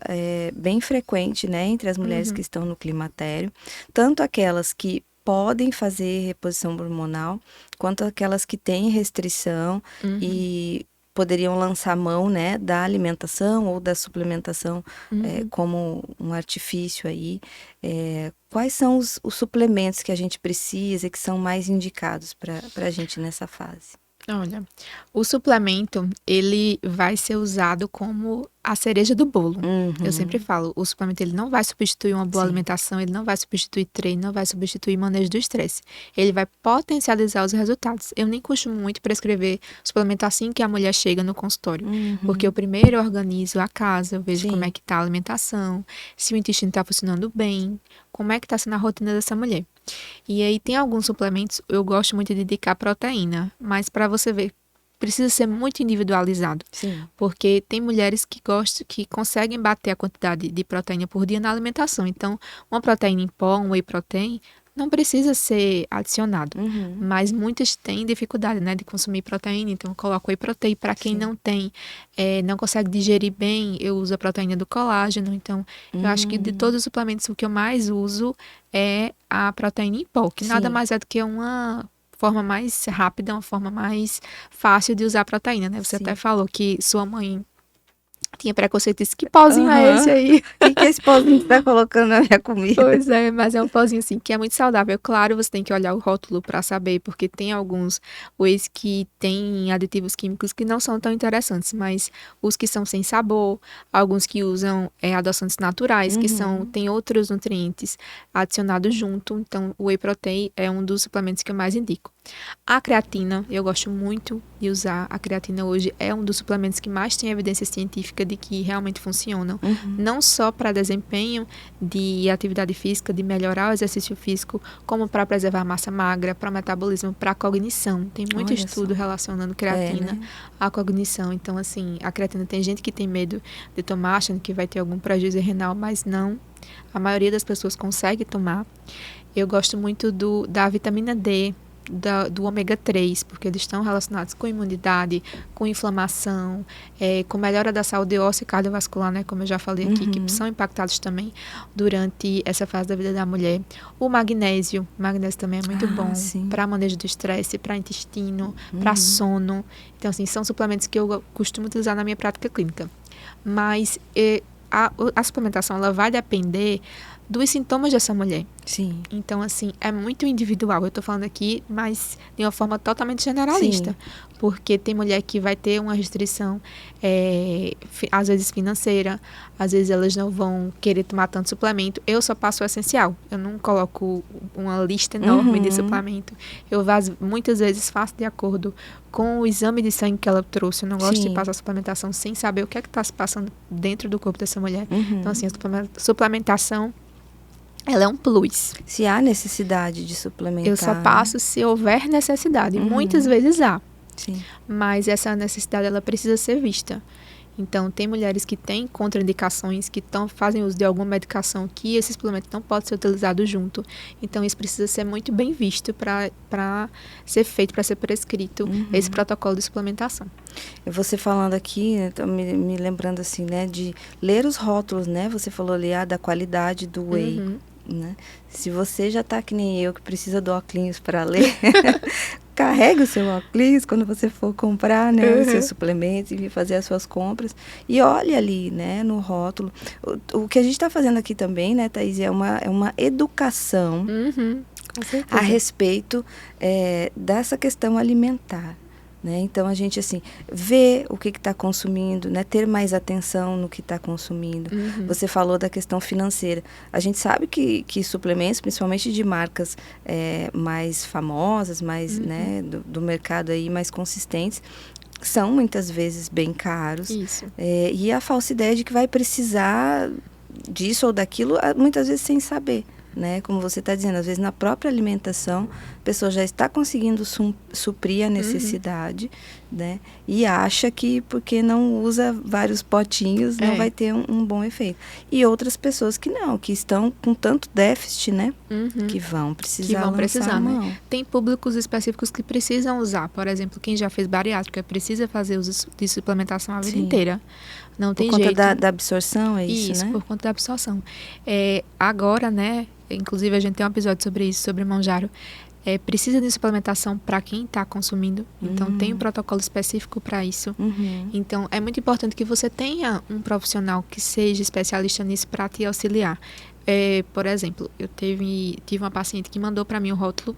bem frequente, né? Entre as mulheres que estão no climatério, tanto aquelas que podem fazer reposição hormonal, quanto aquelas que têm restrição e poderiam lançar mão, né, da alimentação ou da suplementação como um artifício aí. Quais são os suplementos que a gente precisa e que são mais indicados para a gente nessa fase? Olha, o suplemento, ele vai ser usado como a cereja do bolo. Eu sempre falo, o suplemento ele não vai substituir uma boa alimentação, ele não vai substituir treino, não vai substituir manejo do estresse. Ele vai potencializar os resultados. Eu nem costumo muito prescrever suplemento assim que a mulher chega no consultório, porque eu primeiro organizo a casa, eu vejo como é que tá a alimentação, se o intestino está funcionando bem, como é que está sendo a rotina dessa mulher. E aí tem alguns suplementos, eu gosto muito de indicar proteína, mas para você ver, precisa ser muito individualizado. Sim. Porque tem mulheres que gostam, que conseguem bater a quantidade de proteína por dia na alimentação. Então, uma proteína em pó, um whey protein, não precisa ser adicionado. Mas muitas têm dificuldade, né, de consumir proteína. Então, eu coloco whey protein. Para quem não tem, não consegue digerir bem, eu uso a proteína do colágeno. Então, eu acho que de todos os suplementos, o que eu mais uso é a proteína em pó, que nada mais é do que uma forma mais rápida, uma forma mais fácil de usar a proteína, né? Você até falou que sua mãe tinha preconceito, disse, que pozinho é esse aí? O que esse pozinho que tá colocando na minha comida? Pois é, mas é um pozinho assim, que é muito saudável. Claro, você tem que olhar o rótulo para saber, porque tem alguns wheys que têm aditivos químicos que não são tão interessantes, mas os que são sem sabor, alguns que usam adoçantes naturais, que tem outros nutrientes adicionados junto. Então, o whey protein é um dos suplementos que eu mais indico. A creatina, eu gosto muito de usar. A creatina hoje é um dos suplementos que mais tem evidência científica de que realmente funcionam. Não só para desempenho de atividade física, de melhorar o exercício físico, como para preservar massa magra, para metabolismo, para cognição. Tem muito estudo relacionando creatina à cognição. Então, assim, a creatina tem gente que tem medo de tomar, achando que vai ter algum prejuízo renal, mas não. A maioria das pessoas consegue tomar. Eu gosto muito da vitamina D. do ômega 3, porque eles estão relacionados com imunidade, com inflamação, com melhora da saúde óssea e cardiovascular, né, como eu já falei aqui, que são impactados também durante essa fase da vida da mulher. O magnésio também é muito bom para manejo do estresse, para intestino, para sono. Então, assim, são suplementos que eu costumo utilizar na minha prática clínica. Mas a suplementação, ela vai depender dos sintomas dessa mulher. Sim. Então, assim, é muito individual. Eu estou falando aqui, mas de uma forma totalmente generalista. Sim. Porque tem mulher que vai ter uma restrição, às vezes financeira, às vezes elas não vão querer tomar tanto suplemento. Eu só passo o essencial. Eu não coloco uma lista enorme de suplemento. Eu muitas vezes faço de acordo com o exame de sangue que ela trouxe. Eu não gosto de passar a suplementação sem saber o que é que está se passando dentro do corpo dessa mulher. Então, assim, a suplementação, ela é um plus. Se há necessidade de suplementar. Eu só passo se houver necessidade. Muitas vezes há. Sim. Mas essa necessidade, ela precisa ser vista. Então, tem mulheres que têm contraindicações, que fazem uso de alguma medicação, que esse suplemento não pode ser utilizado junto. Então, isso precisa ser muito bem visto para ser feito, para ser prescrito esse protocolo de suplementação. Você falando aqui, me lembrando assim, né, de ler os rótulos, né? Você falou ali da qualidade do whey. Né? Se você já está que nem eu, que precisa do óculos para ler, carrega o seu óculos quando você for comprar, né, os seus suplementos e vir fazer as suas compras. E olhe ali, né, no rótulo. O que a gente está fazendo aqui também, né, Thaís, é uma educação a respeito dessa questão alimentar. Né? Então, a gente, assim, vê o que está consumindo, né? Ter mais atenção no que está consumindo. Você falou da questão financeira. A gente sabe que suplementos, principalmente de marcas mais famosas, mais, né, do mercado aí, mais consistentes, são muitas vezes bem caros. Isso. E a falsa ideia de que vai precisar disso ou daquilo, muitas vezes sem saber. Né? Como você está dizendo, às vezes na própria alimentação a pessoa já está conseguindo suprir a necessidade, né? E acha que porque não usa vários potinhos não vai ter um bom efeito. E outras pessoas que não, que estão com tanto déficit, né? Que vão precisar lançar a mão. Né? Tem públicos específicos que precisam usar. Por exemplo, quem já fez bariátrica precisa fazer uso de suplementação a vida inteira. Não tem jeito. Por conta da absorção, é isso, né? Isso, por conta da absorção. Agora, né? Inclusive, a gente tem um episódio sobre isso, sobre Mounjaro. Precisa de suplementação para quem está consumindo. Então, tem um protocolo específico para isso. Então, é muito importante que você tenha um profissional que seja especialista nisso para te auxiliar. Por exemplo, eu tive uma paciente que mandou para mim o rótulo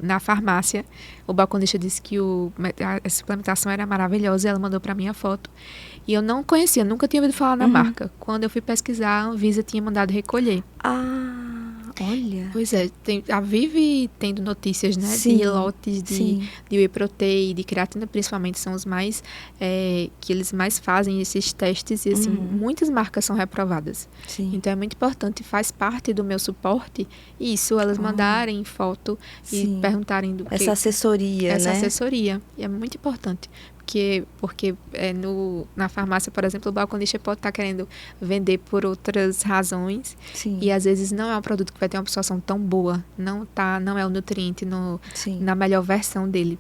na farmácia. O balconista disse que a suplementação era maravilhosa. Ela mandou para mim a foto. E eu não conhecia, nunca tinha ouvido falar na marca. Quando eu fui pesquisar, a Anvisa tinha mandado recolher. Olha. Pois é, vive tendo notícias, né? De lotes de whey protein, de creatina, principalmente, são os mais que eles mais fazem esses testes. E assim, muitas marcas são reprovadas. Então é muito importante, faz parte do meu suporte isso, elas mandarem foto e perguntarem do que. Essa assessoria, Essa né? assessoria. E é muito importante. Porque na farmácia, por exemplo, o balconista pode estar querendo vender por outras razões. E às vezes não é um produto que vai ter uma absorção tão boa. Não é o nutriente na melhor versão dele.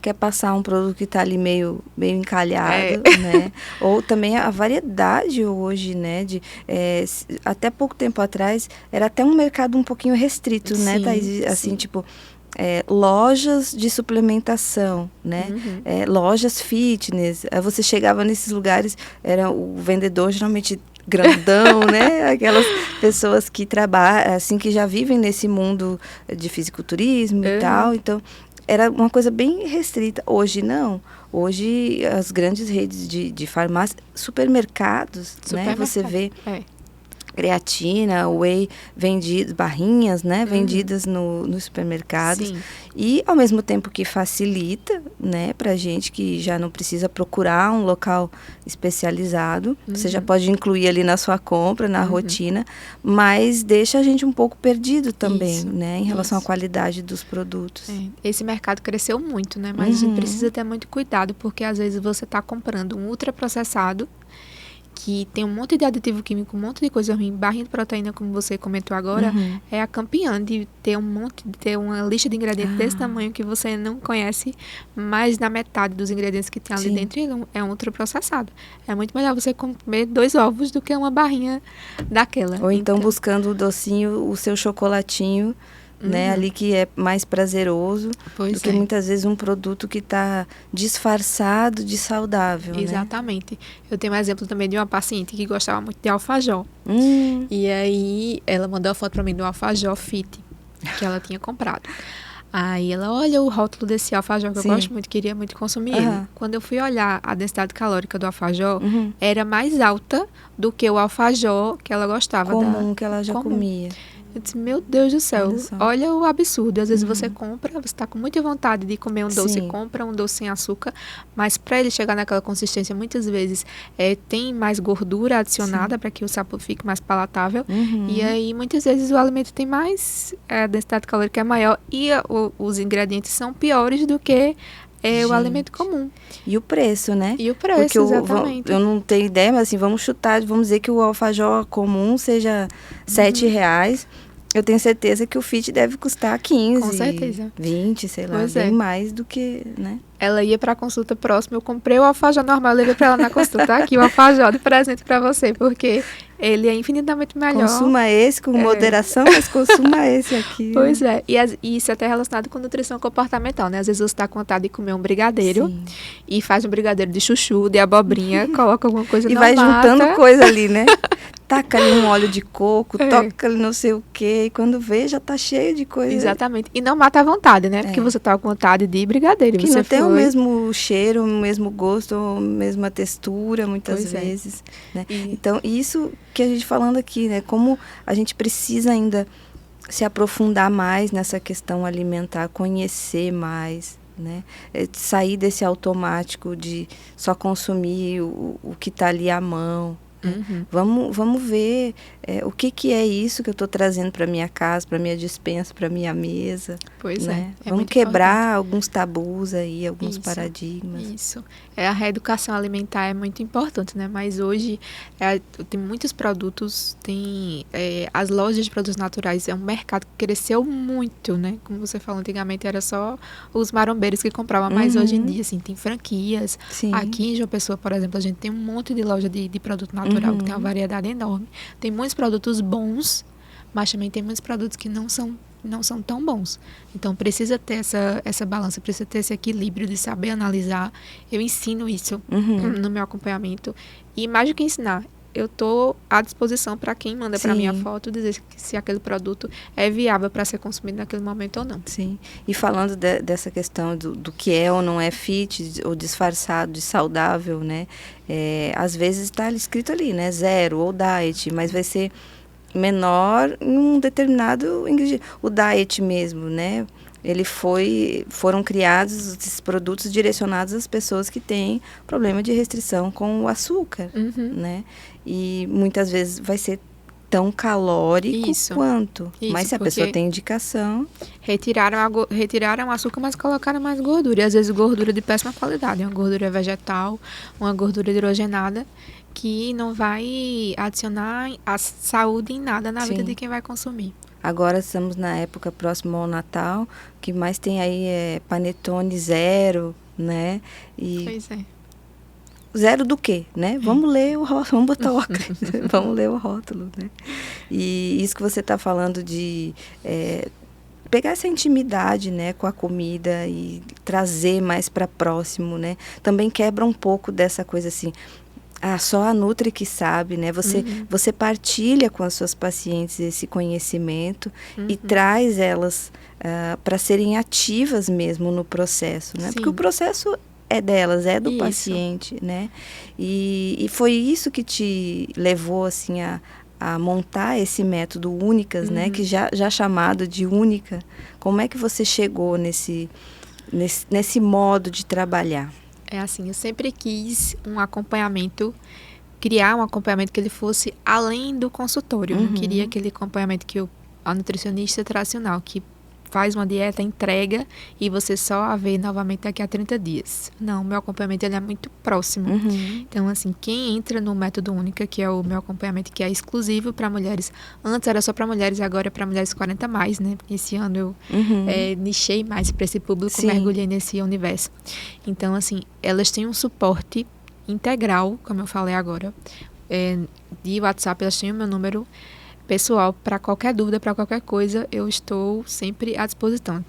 Quer passar um produto que está ali meio encalhado, né? Ou também a variedade hoje, né? Até pouco tempo atrás, era até um mercado um pouquinho restrito, né, Thaís? Assim, tipo... lojas de suplementação, né? Lojas fitness. Aí você chegava nesses lugares, era o vendedor geralmente grandão, né? Aquelas pessoas que trabalham, assim, que já vivem nesse mundo de fisiculturismo e tal. Então, era uma coisa bem restrita. Hoje, não. Hoje, as grandes redes de farmácia, supermercados, né? Você vê... creatina, whey vendidos, barrinhas, né, vendidas nos supermercados. E ao mesmo tempo que facilita, né, pra gente que já não precisa procurar um local especializado, você já pode incluir ali na sua compra, na rotina, mas deixa a gente um pouco perdido também, né, em relação à qualidade dos produtos. Esse mercado cresceu muito, né, mas a gente precisa ter muito cuidado, porque às vezes você está comprando um ultraprocessado que tem um monte de aditivo químico, um monte de coisa ruim, barrinha de proteína, como você comentou agora, é a campeã de ter de ter uma lista de ingredientes desse tamanho que você não conhece, mais da metade dos ingredientes que tem ali Sim. dentro é um ultraprocessado. É muito melhor você comer 2 ovos do que uma barrinha daquela. Ou então buscando o docinho, o seu chocolatinho, né, ali que é mais prazeroso do que muitas vezes um produto que está disfarçado de saudável, Exatamente. Eu tenho um exemplo também de uma paciente que gostava muito de alfajor. E aí ela mandou a foto para mim do alfajor fit que ela tinha comprado. Aí ela, olha o rótulo desse alfajor que eu gosto muito, queria muito consumir ele. Quando eu fui olhar a densidade calórica do alfajor, era mais alta do que o alfajor que ela gostava. Comum, que ela já comia. Eu disse, meu Deus do céu, olha o absurdo. Às vezes você compra, você está com muita vontade de comer um doce, compra um doce sem açúcar, mas para ele chegar naquela consistência, muitas vezes tem mais gordura adicionada para que o sabor fique mais palatável. E aí, muitas vezes, o alimento tem mais, a densidade calórica é maior e os ingredientes são piores do que o alimento comum. E o preço, né? E o preço, porque exatamente. Eu não tenho ideia, mas assim, vamos chutar, vamos dizer que o alfajor comum seja R$7. Eu tenho certeza que o fit deve custar 15, com certeza. 20, sei lá, bem mais do que, né? Ela ia para a consulta próxima, eu comprei o alfajor normal, eu levei para ela na consulta, aqui o alfajor de presente para você, porque ele é infinitamente melhor. Consuma esse com moderação, mas consuma esse aqui. Pois é, e isso é até relacionado com nutrição comportamental, né? Às vezes você está com vontade de comer um brigadeiro e faz um brigadeiro de chuchu, de abobrinha, coloca alguma coisa e na vai mata. Juntando coisa ali, né? Taca ali um óleo de coco, toca ali não sei o quê, e quando vê já tá cheio de coisa. Exatamente, e não mata a vontade, né? Porque você tá com vontade de brigadeiro. Que você não tem o mesmo cheiro, o mesmo gosto, a mesma textura, muitas vezes. Né? Então, isso que a gente falando aqui, né? Como a gente precisa ainda se aprofundar mais nessa questão alimentar, conhecer mais, né? Sair desse automático de só consumir o que está ali à mão. Vamos ver o que é isso que eu estou trazendo para minha casa, para minha despensa, para minha mesa. Pois né? é. Vamos quebrar alguns tabus aí, alguns paradigmas. Isso. A reeducação alimentar é muito importante, né? Mas hoje tem muitos produtos, as lojas de produtos naturais, é um mercado que cresceu muito, né? Como você falou, antigamente era só os marombeiros que compravam, mas hoje em dia, assim, tem franquias. Sim. Aqui em João Pessoa, por exemplo, a gente tem um monte de loja de produto natural, que tem uma variedade enorme. Tem muitos produtos bons, mas também tem muitos produtos que não são tão bons. Então, precisa ter essa balança, precisa ter esse equilíbrio de saber analisar. Eu ensino isso no meu acompanhamento. E mais do que ensinar, eu estou à disposição para quem manda para mim a foto dizer se aquele produto é viável para ser consumido naquele momento ou não. Sim. E falando dessa questão do que é ou não é fit, ou disfarçado de saudável, né? Às vezes está escrito ali, né? 0 ou diet, mas vai ser menor em um determinado ingrediente. O diet mesmo, né? Foram criados esses produtos direcionados às pessoas que têm problema de restrição com o açúcar, né? E muitas vezes vai ser tão calórico quanto. Mas se a pessoa tem indicação... Retiraram açúcar, mas colocaram mais gordura. E às vezes gordura de péssima qualidade. Uma gordura vegetal, uma gordura hidrogenada, que não vai adicionar a saúde em nada na vida de quem vai consumir. Agora estamos na época próxima ao Natal, o que mais tem aí é panetone zero, né? Pois é. Zero do quê, né? Vamos ler o rótulo, vamos botar o vamos ler o rótulo, né? E isso que você está falando de pegar essa intimidade, né, com a comida e trazer mais para próximo, né? Também quebra um pouco dessa coisa assim, só a Nutri que sabe, né? Você partilha com as suas pacientes esse conhecimento e traz elas para serem ativas mesmo no processo, né? Porque o processo é delas, é do paciente, né? E foi isso que te levou, assim, a montar esse método Únicas, né? Que já chamado de Única. Como é que você chegou nesse modo de trabalhar? É assim, eu sempre quis criar um acompanhamento que ele fosse além do consultório. Eu não queria aquele acompanhamento a nutricionista tradicional, que faz uma dieta, entrega e você só a vê novamente daqui a 30 dias. Não, o meu acompanhamento ele é muito próximo. Então, assim, quem entra no Método Única, que é o meu acompanhamento, que é exclusivo para mulheres, antes era só para mulheres, agora é para mulheres 40 mais, né? Esse ano eu nichei mais para esse público, Sim. mergulhei nesse universo. Então, assim, elas têm um suporte integral, como eu falei agora, de WhatsApp, elas têm o meu número pessoal para qualquer dúvida, para qualquer coisa, eu estou sempre à disposição.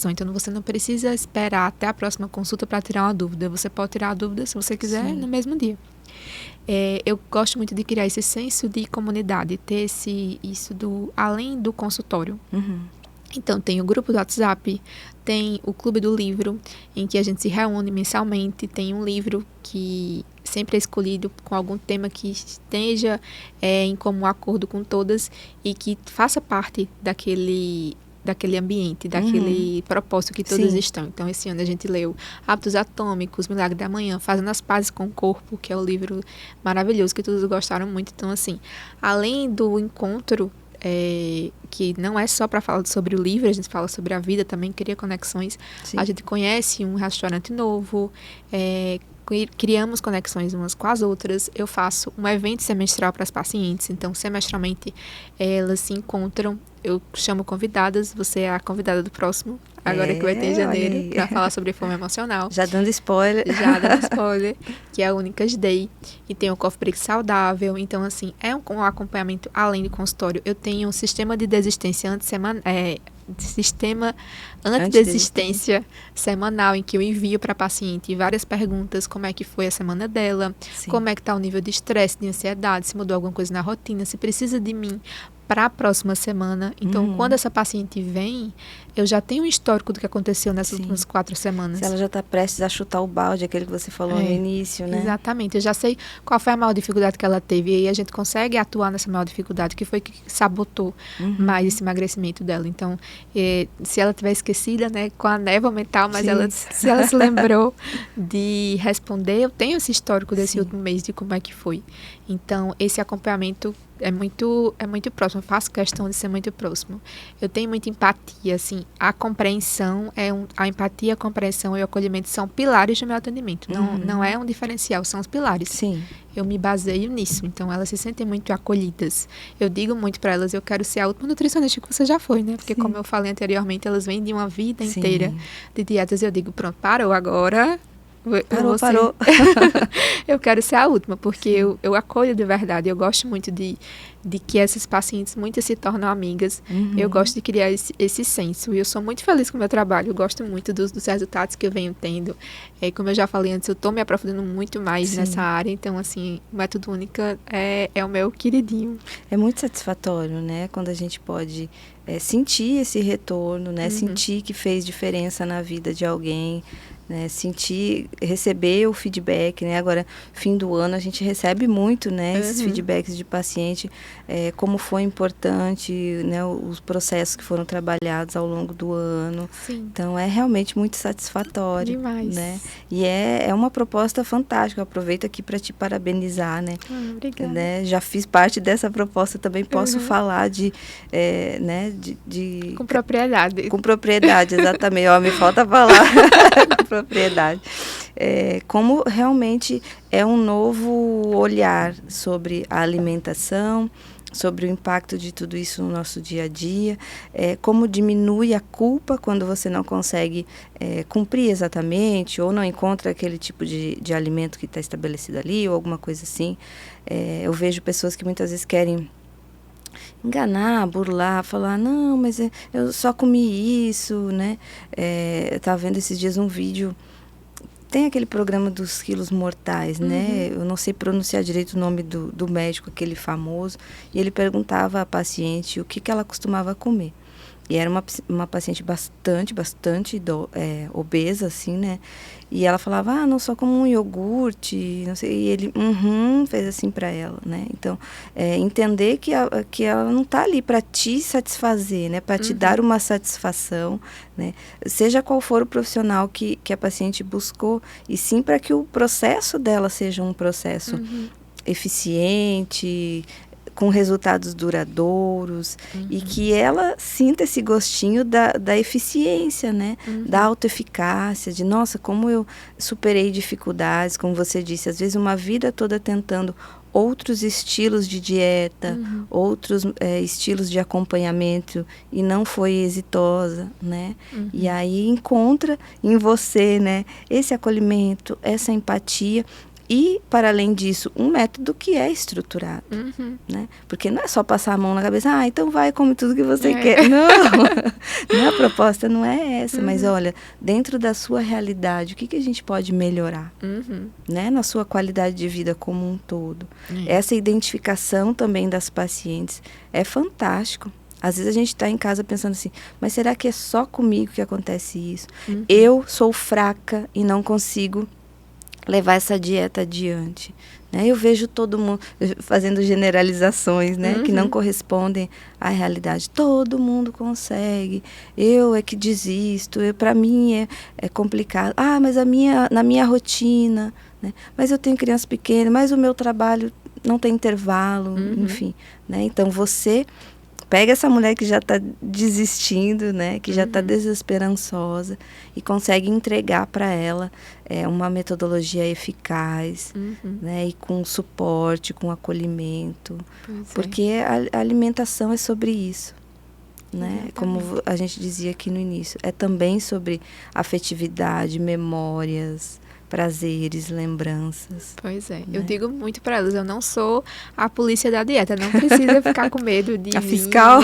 Então, você não precisa esperar até a próxima consulta para tirar uma dúvida. Você pode tirar a dúvida, se você quiser, Sim. no mesmo dia. Eu gosto muito de criar esse senso de comunidade, ter isso além do consultório. Então, tem o grupo do WhatsApp, tem o Clube do Livro, em que a gente se reúne mensalmente, tem um livro que sempre é escolhido com algum tema que esteja em comum acordo com todas e que faça parte daquele ambiente, daquele propósito que todas estão. Então, esse ano a gente leu Hábitos Atômicos, Milagre da Manhã, Fazendo as Pazes com o Corpo, que é o livro maravilhoso, que todos gostaram muito. Então, assim, além do encontro, que não é só para falar sobre o livro, a gente fala sobre a vida, também cria conexões. Sim. A gente conhece um restaurante novo, criamos conexões umas com as outras. Eu faço um evento semestral para as pacientes, então semestralmente elas se encontram. Eu chamo convidadas, você é a convidada do próximo, agora que vai ter em janeiro, para falar sobre fome emocional. Já dando spoiler. Que é a Únicas Day. E tem o Coffee Break saudável. Então, assim, é um acompanhamento além do consultório. Eu tenho um sistema de desistência antidesistência semanal, em que eu envio para a paciente várias perguntas, como é que foi a semana dela, como é que está o nível de estresse, de ansiedade, se mudou alguma coisa na rotina, se precisa de mim para a próxima semana. Então, quando essa paciente vem, eu já tenho um histórico do que aconteceu nessas últimas 4 semanas. Se ela já está prestes a chutar o balde, aquele que você falou no início, né? Exatamente. Eu já sei qual foi a maior dificuldade que ela teve. E aí a gente consegue atuar nessa maior dificuldade, que foi que sabotou mais esse emagrecimento dela. Então, se ela tiver esquecida, né, com a névoa mental, mas se ela se lembrou de responder, eu tenho esse histórico desse último mês de como é que foi. Então, esse acompanhamento é muito próximo, eu faço questão de ser muito próximo. Eu tenho muita empatia, assim, a compreensão, a empatia, a compreensão e o acolhimento são pilares do meu atendimento, não é um diferencial, são os pilares. Sim. Eu me baseio nisso, então elas se sentem muito acolhidas. Eu digo muito para elas, eu quero ser a última nutricionista que você já foi, né? Porque como eu falei anteriormente, elas vêm de uma vida inteira de dietas, eu digo, pronto, parou agora... Parou. Eu quero ser a última, porque eu acolho de verdade. Eu gosto muito de que essas pacientes muitas se tornam amigas. Eu gosto de criar esse senso. E eu sou muito feliz com o meu trabalho. Eu gosto muito dos resultados que eu venho tendo. Como eu já falei antes, eu estou me aprofundando muito mais nessa área. Então, assim, o Método Única é o meu queridinho. É muito satisfatório, né? Quando a gente pode sentir esse retorno, né? Sentir que fez diferença na vida de alguém. Né, receber o feedback, né? Agora, fim do ano, a gente recebe muito, né? Esses feedbacks de paciente, como foi importante, né? Os processos que foram trabalhados ao longo do ano. Sim. Então, é realmente muito satisfatório. Demais. Né? E é uma proposta fantástica. Eu aproveito aqui para te parabenizar, né? Obrigada. Né? Já fiz parte dessa proposta, também posso falar né? Com propriedade. Com propriedade, exatamente. Me falta falar com propriedade. Como realmente é um novo olhar sobre a alimentação, sobre o impacto de tudo isso no nosso dia a dia, como diminui a culpa quando você não consegue cumprir exatamente, ou não encontra aquele tipo de alimento que está estabelecido ali, ou alguma coisa assim. Eu vejo pessoas que muitas vezes querem enganar, burlar, falar, não, mas eu só comi isso, né? Eu estava vendo esses dias um vídeo, tem aquele programa dos quilos mortais, né? Eu não sei pronunciar direito o nome do médico, aquele famoso, e ele perguntava à paciente o que ela costumava comer. E era uma paciente bastante obesa, assim, né? E ela falava, não, só como um iogurte, não sei. E ele, fez assim para ela, né? Então, entender que ela não está ali para te satisfazer, né? Para te dar uma satisfação, né? Seja qual for o profissional que a paciente buscou, e sim para que o processo dela seja um processo eficiente, com resultados duradouros, e que ela sinta esse gostinho da eficiência, né? Da autoeficácia, de nossa, como eu superei dificuldades, como você disse, às vezes uma vida toda tentando outros estilos de dieta, outros estilos de acompanhamento, e não foi exitosa, né? E aí encontra em você, né, esse acolhimento, essa empatia. E, para além disso, um método que é estruturado, né? Porque não é só passar a mão na cabeça, então vai, come tudo que você quer. Não, não, a proposta não é essa, mas olha, dentro da sua realidade, o que a gente pode melhorar, né? Na sua qualidade de vida como um todo. Essa identificação também das pacientes é fantástico. Às vezes a gente está em casa pensando assim, mas será que é só comigo que acontece isso? Eu sou fraca e não consigo levar essa dieta adiante, né? Eu vejo todo mundo fazendo generalizações, né? Que não correspondem à realidade. Todo mundo consegue. Eu é que desisto. Para mim é complicado. Mas na minha rotina, né? Mas eu tenho criança pequena, mas o meu trabalho não tem intervalo, enfim, né? Então você pega essa mulher que já está desistindo, né, que já está desesperançosa, e consegue entregar para ela uma metodologia eficaz, né, e com suporte, com acolhimento. Porque a alimentação é sobre isso, né? Como a gente dizia aqui no início, é também sobre afetividade, memórias, prazeres, lembranças. Pois é. Né? Eu digo muito para elas, eu não sou a polícia da dieta, não precisa ficar com medo de a fiscal,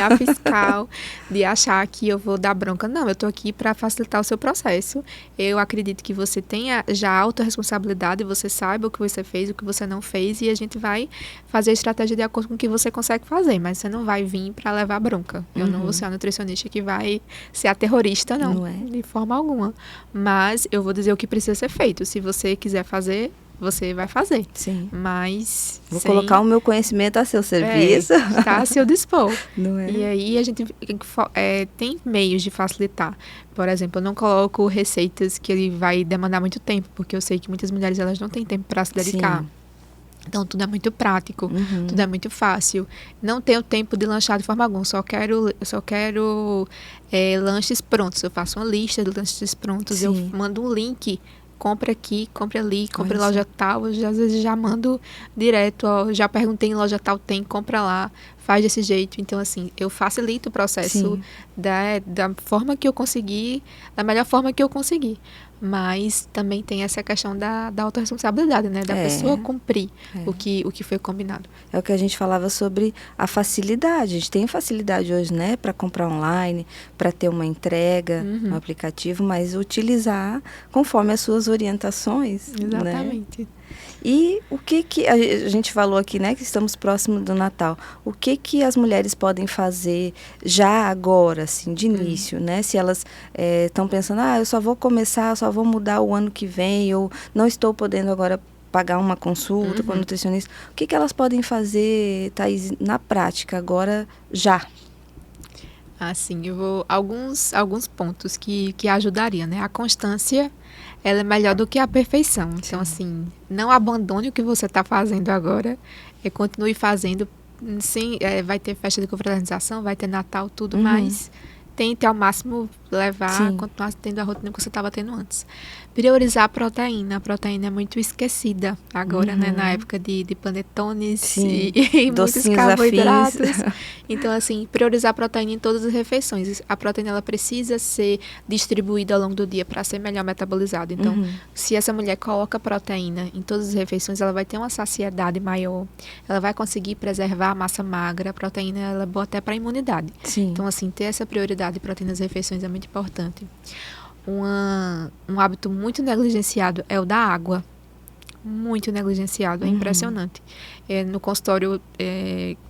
de achar que eu vou dar bronca. Não, eu estou aqui para facilitar o seu processo. Eu acredito que você tenha já autorresponsabilidade, você saiba o que você fez, o que você não fez, e a gente vai fazer a estratégia de acordo com o que você consegue fazer, mas você não vai vir para levar bronca. Eu não vou ser a nutricionista que vai ser a terrorista, não de forma alguma. Mas eu vou dizer o que precisa ser feito. Se você quiser fazer, você vai fazer. Sim. Mas vou colocar o meu conhecimento a seu serviço. Está a seu dispor. Não é? E aí a gente tem meios de facilitar. Por exemplo, eu não coloco receitas que ele vai demandar muito tempo, porque eu sei que muitas mulheres elas não têm tempo para se dedicar. Sim. Então, tudo é muito prático, tudo é muito fácil. Não tenho tempo de lanchar de forma alguma, eu só quero lanches prontos. Eu faço uma lista de lanches prontos, eu mando um link, compra aqui, compra ali, compra em loja tal. Eu às vezes já mando direto, já perguntei em loja tal, tem, compra lá, faz desse jeito. Então, assim, eu facilito o processo da forma que eu conseguir, da melhor forma que eu conseguir. Mas também tem essa questão da autorresponsabilidade, né? Da pessoa cumprir o que foi combinado. É o que a gente falava sobre a facilidade. A gente tem facilidade hoje, né? Para comprar online, para ter uma entrega no aplicativo, mas utilizar conforme as suas orientações. Exatamente. Né? E o que a gente falou aqui, né, que estamos próximos do Natal, o que as mulheres podem fazer já agora, assim, de início, né, se elas estão pensando, eu só vou começar, só vou mudar o ano que vem, ou não estou podendo agora pagar uma consulta com o nutricionista, o que elas podem fazer, Thaís, na prática agora, já? Assim, eu vou alguns pontos que ajudariam, né, a constância, ela é melhor do que a perfeição. Então, assim, não abandone o que você está fazendo agora, continue fazendo. Sim, vai ter festa de confraternização, vai ter Natal, tudo, mas tente ao máximo continuar tendo a rotina que você estava tendo antes. Priorizar a proteína. A proteína é muito esquecida agora, né? Na época de panetones e muitos carboidratos. Então, assim, priorizar a proteína em todas as refeições. A proteína, ela precisa ser distribuída ao longo do dia para ser melhor metabolizada. Então, se essa mulher coloca proteína em todas as refeições, ela vai ter uma saciedade maior. Ela vai conseguir preservar a massa magra. A proteína, ela é boa até para a imunidade. Sim. Então, assim, ter essa prioridade de proteína nas refeições é muito importante. Um hábito muito negligenciado é o da água. Muito negligenciado, é impressionante. No consultório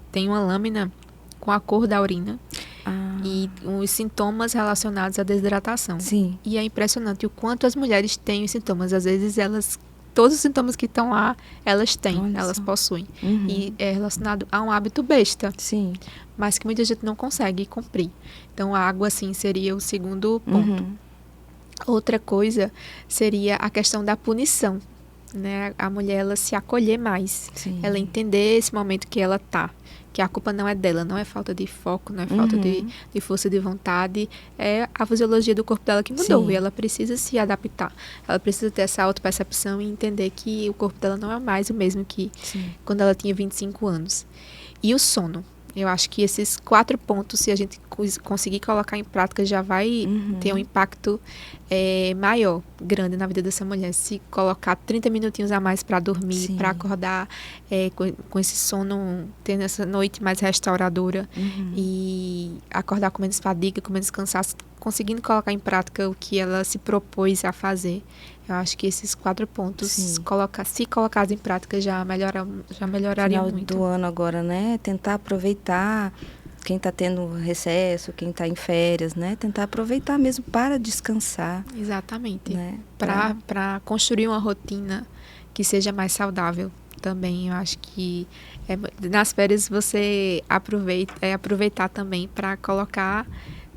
tem uma lâmina com a cor da urina e os sintomas relacionados à desidratação. Sim. E é impressionante o quanto as mulheres têm os sintomas. Às vezes todos os sintomas que estão lá, elas têm, elas possuem. E é relacionado a um hábito besta. Sim. Mas que muita gente não consegue cumprir. Então, a água, assim, seria o segundo ponto. Outra coisa seria a questão da punição. né? A mulher, ela se acolher mais. Sim. Ela entender esse momento que ela tá. Que a culpa não é dela, não é falta de foco, não é falta de força de vontade. É a fisiologia do corpo dela que mudou. Sim. E ela precisa se adaptar. Ela precisa ter essa autopercepção e entender que o corpo dela não é mais o mesmo que quando ela tinha 25 anos. E o sono. Eu acho que esses 4 pontos, se a gente conseguir colocar em prática, já vai ter um impacto maior, grande na vida dessa mulher. Se colocar 30 minutinhos a mais para dormir, para acordar com esse sono, tendo essa noite mais restauradora e acordar com menos fadiga, com menos cansaço, conseguindo colocar em prática o que ela se propôs a fazer. Eu acho que esses 4 pontos, se colocados em prática, já melhoraria Final muito. do ano agora, né? Tentar aproveitar quem está tendo recesso, quem está em férias, né? Tentar aproveitar mesmo para descansar. Exatamente. Né? Para construir uma rotina que seja mais saudável também. Eu acho que nas férias você aproveitar também para colocar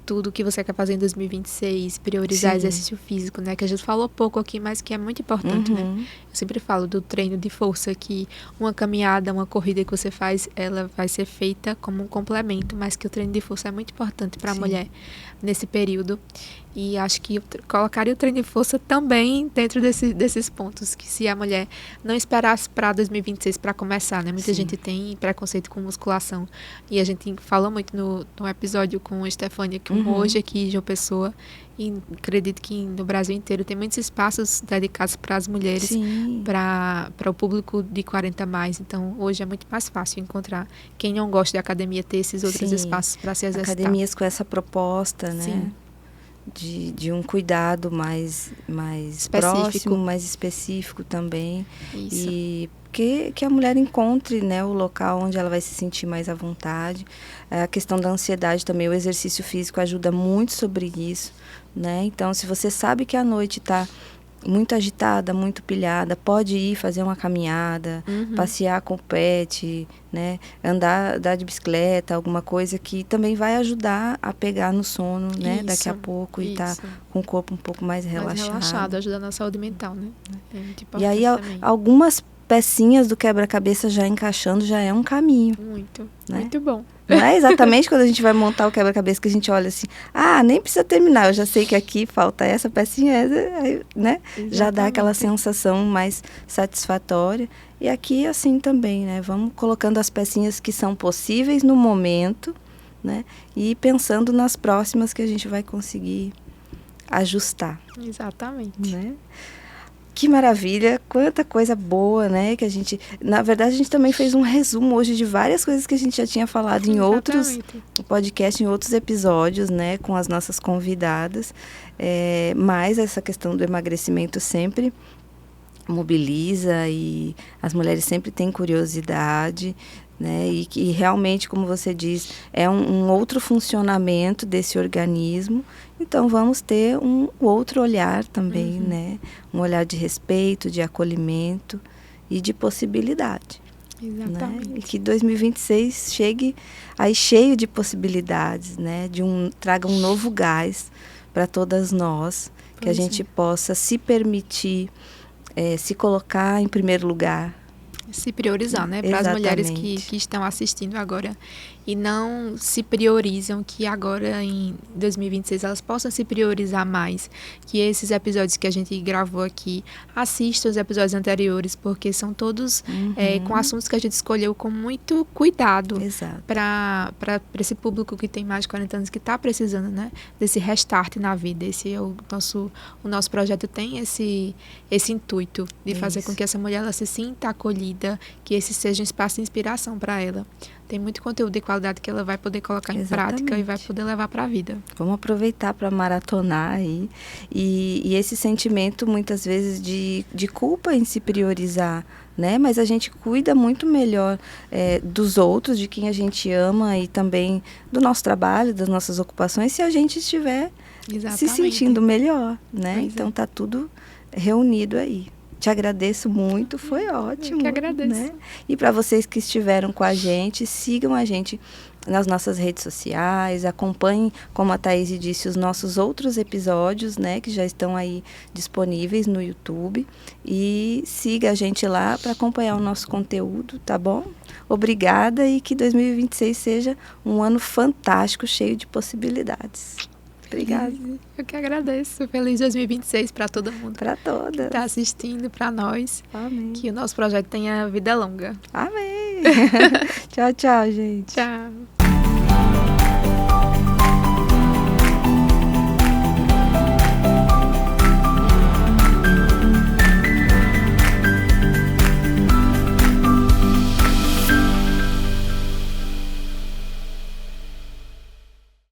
tudo que você quer fazer em 2026, priorizar exercício físico, né? Que a gente falou pouco aqui, mas que é muito importante, né? Eu sempre falo do treino de força, que uma caminhada, uma corrida que você faz, ela vai ser feita como um complemento, mas que o treino de força é muito importante para a mulher nesse período. E acho que eu colocaria o treino de força também dentro desses pontos, que se a mulher não esperasse para 2026 para começar, né? Muita gente tem preconceito com musculação. E a gente falou muito no episódio com a Estefânia, que hoje aqui em João Pessoa, e acredito que no Brasil inteiro tem muitos espaços dedicados para as mulheres, para o público de 40 mais. Então, hoje é muito mais fácil encontrar quem não gosta de academia, ter esses outros espaços para se exercitar. Academias com essa proposta, né? De um cuidado mais próximo, mais específico também. Isso. E que a mulher encontre, né, o local onde ela vai se sentir mais à vontade. A questão da ansiedade também, o exercício físico ajuda muito sobre isso, né? Então, se você sabe que a noite está muito agitada, muito pilhada, pode ir fazer uma caminhada, passear com o pet, né? Andar de bicicleta, alguma coisa que também vai ajudar a pegar no sono, né? Daqui a pouco e tá com o corpo um pouco mais relaxado. Mais relaxado, ajuda na saúde mental, né? É muito importante. E aí algumas pecinhas do quebra-cabeça já encaixando já é um caminho. Muito, né? Muito bom. Não é exatamente quando a gente vai montar o quebra-cabeça que a gente olha assim, nem precisa terminar, eu já sei que aqui falta essa pecinha, né? Exatamente. Já dá aquela sensação mais satisfatória. E aqui assim também, né? Vamos colocando as pecinhas que são possíveis no momento, né? E pensando nas próximas que a gente vai conseguir ajustar. Exatamente. Né? Que maravilha, quanta coisa boa, né? Que a gente, na verdade, a gente também fez um resumo hoje de várias coisas que a gente já tinha falado em outros podcasts, em outros episódios, né? Com as nossas convidadas. Mas essa questão do emagrecimento sempre mobiliza e as mulheres sempre têm curiosidade, né? E que realmente, como você diz, é um outro funcionamento desse organismo. Então, vamos ter um outro olhar também, né? Um olhar de respeito, de acolhimento e de possibilidade. Exatamente. Né? E que 2026 chegue aí cheio de possibilidades, né? Traga um novo gás para todas nós, que a gente possa se permitir se colocar em primeiro lugar. Se priorizar, né? Para as mulheres que estão assistindo agora e não se priorizam, que agora em 2026 elas possam se priorizar mais, que esses episódios que a gente gravou aqui, assistam os episódios anteriores, porque são todos com assuntos que a gente escolheu com muito cuidado para esse público que tem mais de 40 anos, que está precisando, né, desse restart na vida. Esse é o nosso projeto, tem esse intuito de fazer com que essa mulher ela se sinta acolhida, que esse seja um espaço de inspiração para ela. Tem muito conteúdo de qualidade que ela vai poder colocar em prática e vai poder levar para a vida. Vamos aproveitar para maratonar aí. E esse sentimento, muitas vezes, de culpa em se priorizar, né? Mas a gente cuida muito melhor dos outros, de quem a gente ama e também do nosso trabalho, das nossas ocupações, se a gente estiver se sentindo melhor, né? Então, tá tudo reunido aí. Te agradeço muito, foi ótimo. Eu que agradeço. Né? E para vocês que estiveram com a gente, sigam a gente nas nossas redes sociais, acompanhe, como a Thaís disse, os nossos outros episódios, né, que já estão aí disponíveis no YouTube, e siga a gente lá para acompanhar o nosso conteúdo, tá bom? Obrigada e que 2026 seja um ano fantástico, cheio de possibilidades. Obrigada. Eu que agradeço. Feliz 2026 para todo mundo. Para todas. Que está assistindo, para nós. Amém. Que o nosso projeto tenha vida longa. Amém. Tchau, tchau, gente. Tchau.